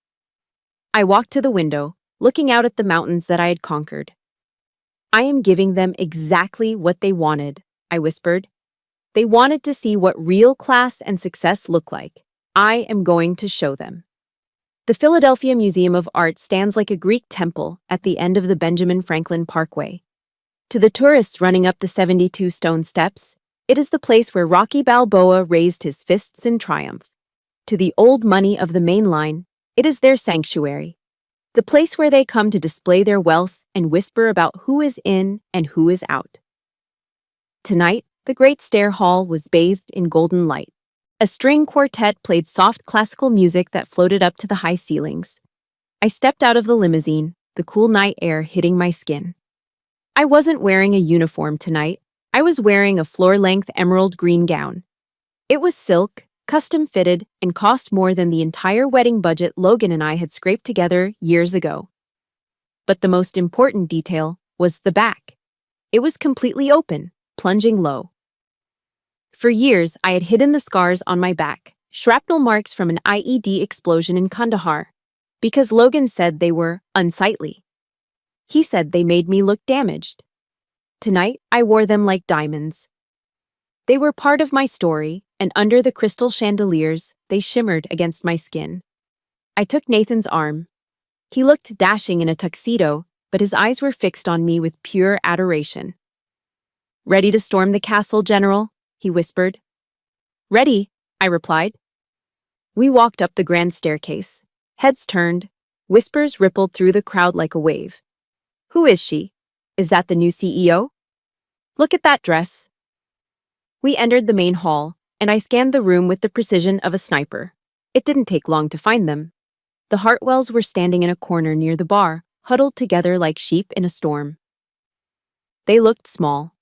I walked to the window, looking out at the mountains that I had conquered. I am giving them exactly what they wanted, I whispered. They wanted to see what real class and success look like. I am going to show them. The Philadelphia Museum of Art stands like a Greek temple at the end of the Benjamin Franklin Parkway. To the tourists running up the 72 stone steps, it is the place where Rocky Balboa raised his fists in triumph. To the old money of the main line, it is their sanctuary. The place where they come to display their wealth and whisper about who is in and who is out. Tonight, the Great Stair Hall was bathed in golden light. A string quartet played soft classical music that floated up to the high ceilings. I stepped out of the limousine, the cool night air hitting my skin. I wasn't wearing a uniform tonight. I was wearing a floor-length emerald green gown. It was silk, custom-fitted, and cost more than the entire wedding budget Logan and I had scraped together years ago. But the most important detail was the back. It was completely open, plunging low. For years, I had hidden the scars on my back, shrapnel marks from an IED explosion in Kandahar, because Logan said they were unsightly. He said they made me look damaged. Tonight, I wore them like diamonds. They were part of my story, and under the crystal chandeliers, they shimmered against my skin. I took Nathan's arm. He looked dashing in a tuxedo, but his eyes were fixed on me with pure adoration. Ready to storm the castle, General? He whispered. Ready, I replied. We walked up the grand staircase. Heads turned. Whispers rippled through the crowd like a wave. Who is she? Is that the new CEO? Look at that dress. We entered the main hall, and I scanned the room with the precision of a sniper. It didn't take long to find them. The Hartwells were standing in a corner near the bar, huddled together like sheep in a storm. They looked small.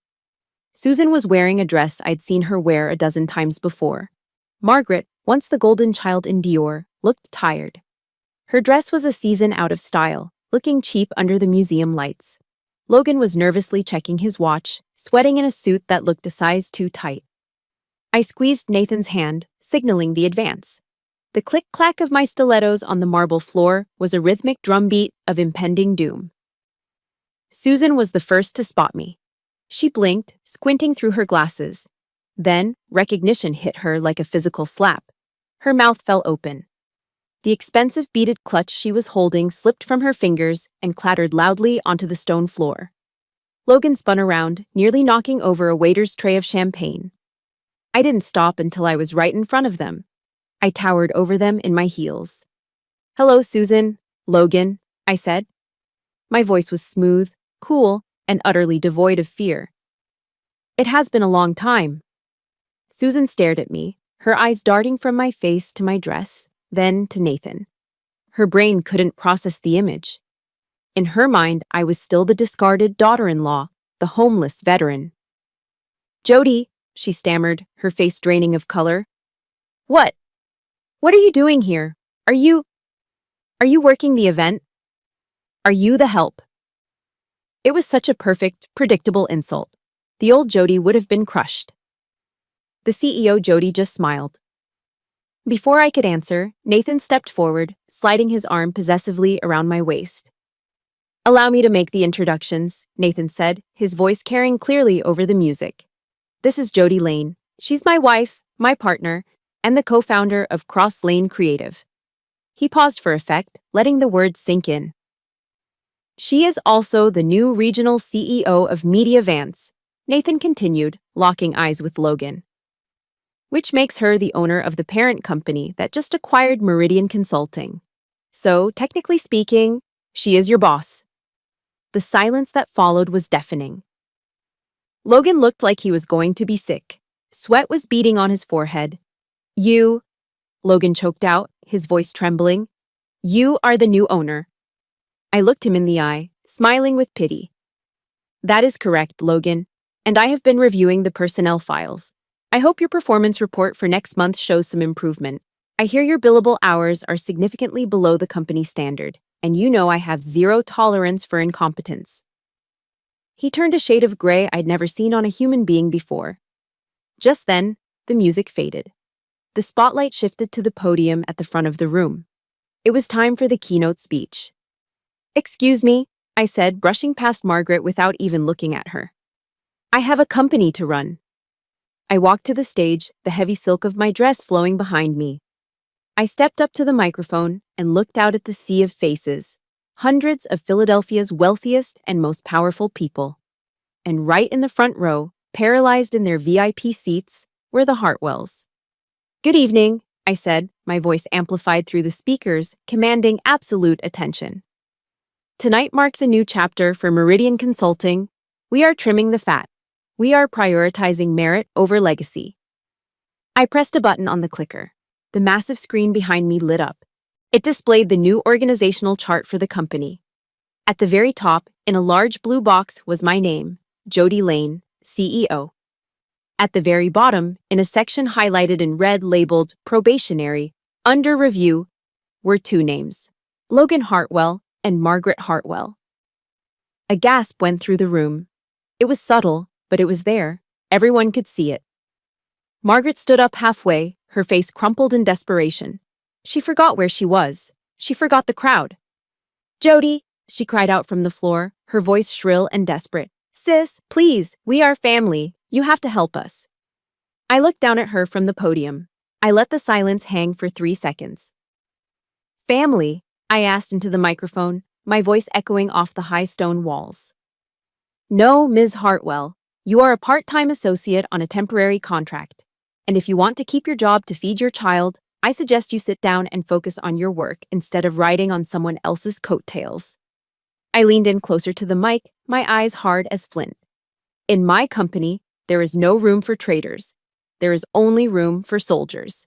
Susan was wearing a dress I'd seen her wear a dozen times before. Margaret, once the golden child in Dior, looked tired. Her dress was a season out of style, looking cheap under the museum lights. Logan was nervously checking his watch, sweating in a suit that looked a size too tight. I squeezed Nathan's hand, signaling the advance. The click-clack of my stilettos on the marble floor was a rhythmic drumbeat of impending doom. Susan was the first to spot me. She blinked, squinting through her glasses. Then, recognition hit her like a physical slap. Her mouth fell open. The expensive beaded clutch she was holding slipped from her fingers and clattered loudly onto the stone floor. Logan spun around, nearly knocking over a waiter's tray of champagne. I didn't stop until I was right in front of them. I towered over them in my heels. Hello, Susan, Logan, I said. My voice was smooth, cool, and utterly devoid of fear. It has been a long time. Susan stared at me, her eyes darting from my face to my dress, then to Nathan. Her brain couldn't process the image. In her mind, I was still the discarded daughter-in-law, the homeless veteran. Jody, she stammered, her face draining of color. What? What are you doing here? Are you working the event? Are you the help? It was such a perfect, predictable insult. The old Jody would have been crushed. The CEO Jody just smiled. Before I could answer, Nathan stepped forward, sliding his arm possessively around my waist. Allow me to make the introductions, Nathan said, his voice carrying clearly over the music. This is Jody Lane. She's my wife, my partner, and the co-founder of Cross Lane Creative. He paused for effect, letting the words sink in. She is also the new regional CEO of Media Vance, Nathan continued, locking eyes with Logan. Which makes her the owner of the parent company that just acquired Meridian Consulting. So, technically speaking, she is your boss. The silence that followed was deafening. Logan looked like he was going to be sick. Sweat was beading on his forehead. You, Logan choked out, his voice trembling. You are the new owner. I looked him in the eye, smiling with pity. That is correct, Logan, and I have been reviewing the personnel files. I hope your performance report for next month shows some improvement. I hear your billable hours are significantly below the company standard, and you know I have zero tolerance for incompetence. He turned a shade of gray I'd never seen on a human being before. Just then, the music faded. The spotlight shifted to the podium at the front of the room. It was time for the keynote speech. Excuse me, I said, brushing past Margaret without even looking at her. I have a company to run. I walked to the stage, the heavy silk of my dress flowing behind me. I stepped up to the microphone and looked out at the sea of faces, hundreds of Philadelphia's wealthiest and most powerful people. And right in the front row, paralyzed in their VIP seats, were the Hartwells. Good evening, I said, my voice amplified through the speakers, commanding absolute attention. Tonight marks a new chapter for Meridian Consulting. We are trimming the fat. We are prioritizing merit over legacy. I pressed a button on the clicker. The massive screen behind me lit up. It displayed the new organizational chart for the company. At the very top, in a large blue box, was my name, Jody Lane, CEO. At the very bottom, in a section highlighted in red labeled Probationary, Under Review, were two names, Logan Hartwell and Margaret Hartwell. A gasp went through the room. It was subtle, but it was there. Everyone could see it. Margaret stood up halfway, her face crumpled in desperation. She forgot where she was. She forgot the crowd. Jody, she cried out from the floor, her voice shrill and desperate. Sis, please, we are family. You have to help us. I looked down at her from the podium. I let the silence hang for 3 seconds. Family? I asked into the microphone, my voice echoing off the high stone walls. No, Ms. Hartwell. You are a part-time associate on a temporary contract. And if you want to keep your job to feed your child, I suggest you sit down and focus on your work instead of riding on someone else's coattails. I leaned in closer to the mic, my eyes hard as flint. In my company, there is no room for traitors. There is only room for soldiers.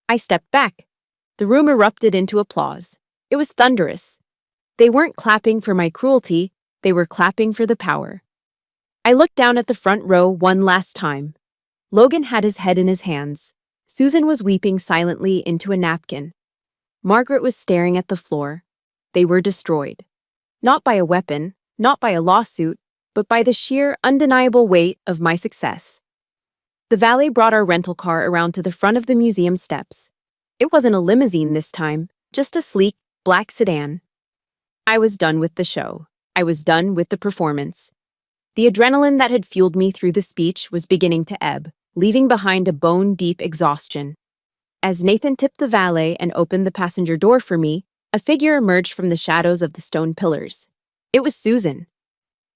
I stepped back. The room erupted into applause. It was thunderous. They weren't clapping for my cruelty, they were clapping for the power. I looked down at the front row one last time. Logan had his head in his hands. Susan was weeping silently into a napkin. Margaret was staring at the floor. They were destroyed. Not by a weapon, not by a lawsuit, but by the sheer, undeniable weight of my success. The valet brought our rental car around to the front of the museum steps. It wasn't a limousine this time, just a sleek, black sedan. I was done with the show. I was done with the performance. The adrenaline that had fueled me through the speech was beginning to ebb, leaving behind a bone-deep exhaustion. As Nathan tipped the valet and opened the passenger door for me, a figure emerged from the shadows of the stone pillars. It was Susan.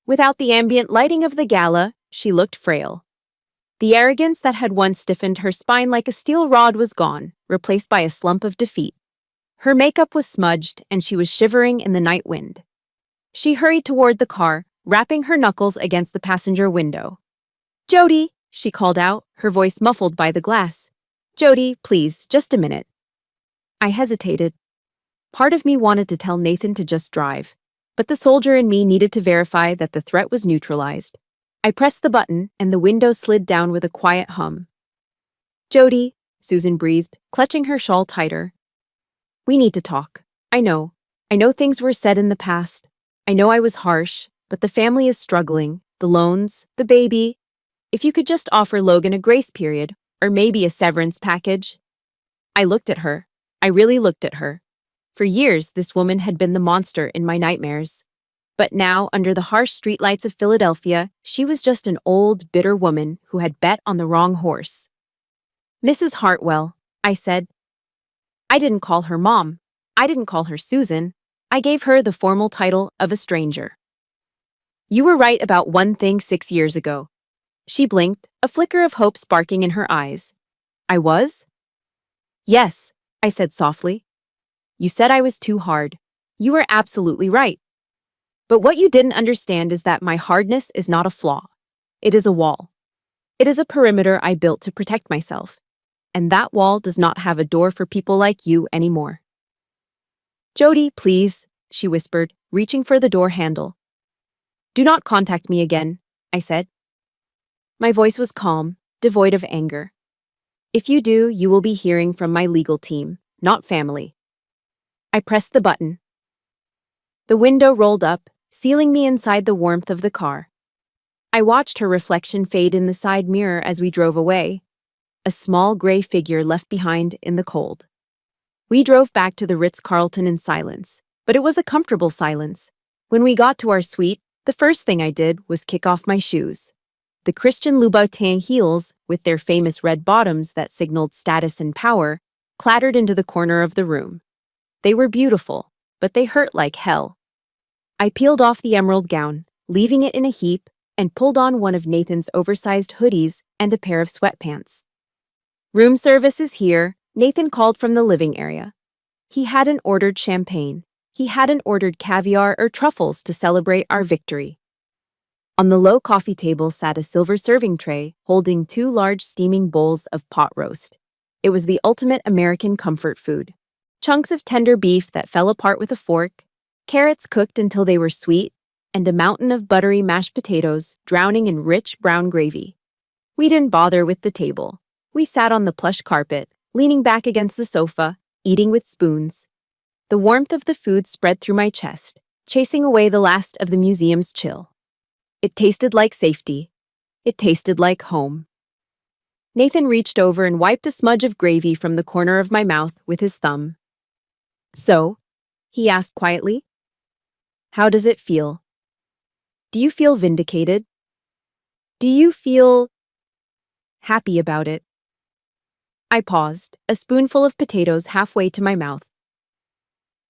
Without the ambient lighting of the gala, she looked frail. The arrogance that had once stiffened her spine like a steel rod was gone, replaced by a slump of defeat. Her makeup was smudged, and she was shivering in the night wind. She hurried toward the car, rapping her knuckles against the passenger window. Jody, she called out, her voice muffled by the glass. Jody, please, just a minute. I hesitated. Part of me wanted to tell Nathan to just drive, but the soldier in me needed to verify that the threat was neutralized. I pressed the button, and the window slid down with a quiet hum. Jody, Susan breathed, clutching her shawl tighter. We need to talk. I know things were said in the past. I know I was harsh, but the family is struggling, the loans, the baby. If you could just offer Logan a grace period, or maybe a severance package. I looked at her. I really looked at her. For years, this woman had been the monster in my nightmares. But now, under the harsh streetlights of Philadelphia, she was just an old, bitter woman who had bet on the wrong horse. Mrs. Hartwell, I said. I didn't call her Mom. I didn't call her Susan. I gave her the formal title of a stranger. You were right about one thing 6 years ago. She blinked, a flicker of hope sparking in her eyes. I was? Yes, I said softly. You said I was too hard. You were absolutely right. But what you didn't understand is that my hardness is not a flaw. It is a wall. It is a perimeter I built to protect myself. And that wall does not have a door for people like you anymore. Jody, please, she whispered, reaching for the door handle. Do not contact me again, I said. My voice was calm, devoid of anger. If you do, you will be hearing from my legal team, not family. I pressed the button. The window rolled up, sealing me inside the warmth of the car. I watched her reflection fade in the side mirror as we drove away, a small gray figure left behind in the cold. We drove back to the Ritz-Carlton in silence, but it was a comfortable silence. When we got to our suite, the first thing I did was kick off my shoes. The Christian Louboutin heels, with their famous red bottoms that signaled status and power, clattered into the corner of the room. They were beautiful, but they hurt like hell. I peeled off the emerald gown, leaving it in a heap, and pulled on one of Nathan's oversized hoodies and a pair of sweatpants. Room service is here, Nathan called from the living area. He hadn't ordered champagne. He hadn't ordered caviar or truffles to celebrate our victory. On the low coffee table sat a silver serving tray holding 2 large steaming bowls of pot roast. It was the ultimate American comfort food. Chunks of tender beef that fell apart with a fork, carrots cooked until they were sweet, and a mountain of buttery mashed potatoes drowning in rich brown gravy. We didn't bother with the table. We sat on the plush carpet, leaning back against the sofa, eating with spoons. The warmth of the food spread through my chest, chasing away the last of the museum's chill. It tasted like safety. It tasted like home. Nathan reached over and wiped a smudge of gravy from the corner of my mouth with his thumb. So, he asked quietly, how does it feel? Do you feel vindicated? Do you feel happy about it? I paused, a spoonful of potatoes halfway to my mouth.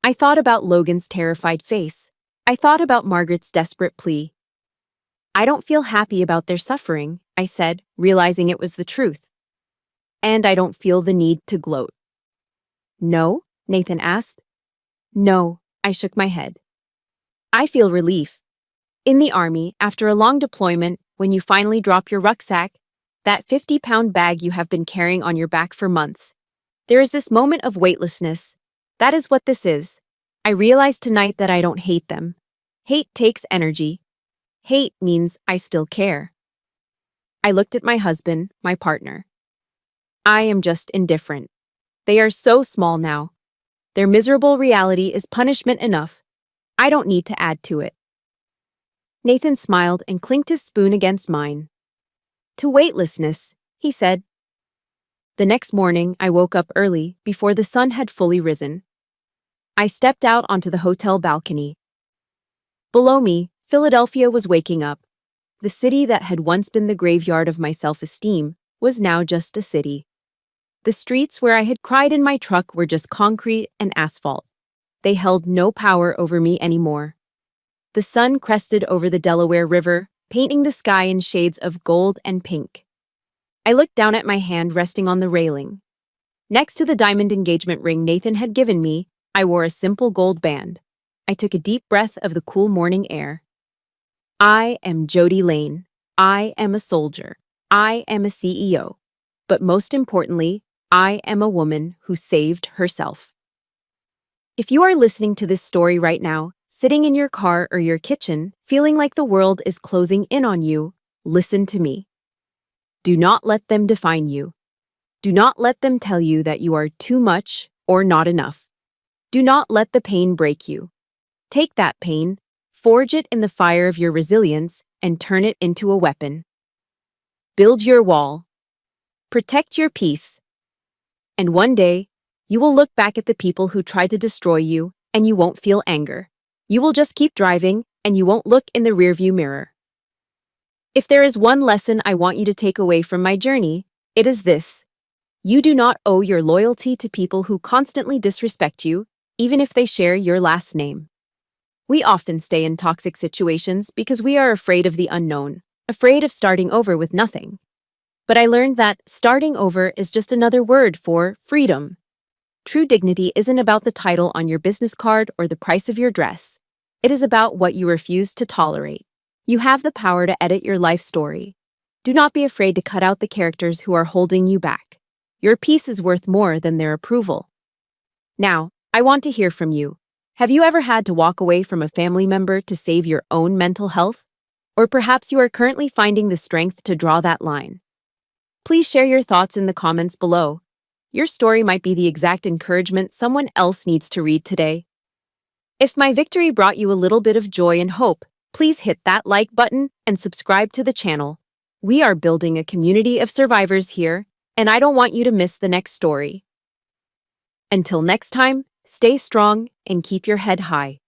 I thought about Logan's terrified face. I thought about Margaret's desperate plea. I don't feel happy about their suffering, I said, realizing it was the truth. And I don't feel the need to gloat. No? Nathan asked. No, I shook my head. I feel relief. In the army, after a long deployment, when you finally drop your rucksack, that 50-pound bag you have been carrying on your back for months, there is this moment of weightlessness. That is what this is. I realized tonight that I don't hate them. Hate takes energy. Hate means I still care. I looked at my husband, my partner. I am just indifferent. They are so small now. Their miserable reality is punishment enough. I don't need to add to it. Nathan smiled and clinked his spoon against mine. To weightlessness, he said. The next morning, I woke up early, before the sun had fully risen. I stepped out onto the hotel balcony. Below me, Philadelphia was waking up. The city that had once been the graveyard of my self-esteem was now just a city. The streets where I had cried in my truck were just concrete and asphalt. They held no power over me anymore. The sun crested over the Delaware River, painting the sky in shades of gold and pink. I looked down at my hand resting on the railing. Next to the diamond engagement ring Nathan had given me, I wore a simple gold band. I took a deep breath of the cool morning air. I am Jody Lane. I am a soldier. I am a CEO. But most importantly, I am a woman who saved herself. If you are listening to this story right now, sitting in your car or your kitchen, feeling like the world is closing in on you, listen to me. Do not let them define you. Do not let them tell you that you are too much or not enough. Do not let the pain break you. Take that pain, forge it in the fire of your resilience, and turn it into a weapon. Build your wall. Protect your peace. And one day, you will look back at the people who tried to destroy you, and you won't feel anger. You will just keep driving, and you won't look in the rearview mirror. If there is one lesson I want you to take away from my journey, it is this. You do not owe your loyalty to people who constantly disrespect you, even if they share your last name. We often stay in toxic situations because we are afraid of the unknown, afraid of starting over with nothing. But I learned that starting over is just another word for freedom. True dignity isn't about the title on your business card or the price of your dress. It is about what you refuse to tolerate. You have the power to edit your life story. Do not be afraid to cut out the characters who are holding you back. Your peace is worth more than their approval. Now, I want to hear from you. Have you ever had to walk away from a family member to save your own mental health? Or perhaps you are currently finding the strength to draw that line. Please share your thoughts in the comments below. Your story might be the exact encouragement someone else needs to read today. If my victory brought you a little bit of joy and hope, please hit that like button and subscribe to the channel. We are building a community of survivors here, and I don't want you to miss the next story. Until next time, stay strong and keep your head high.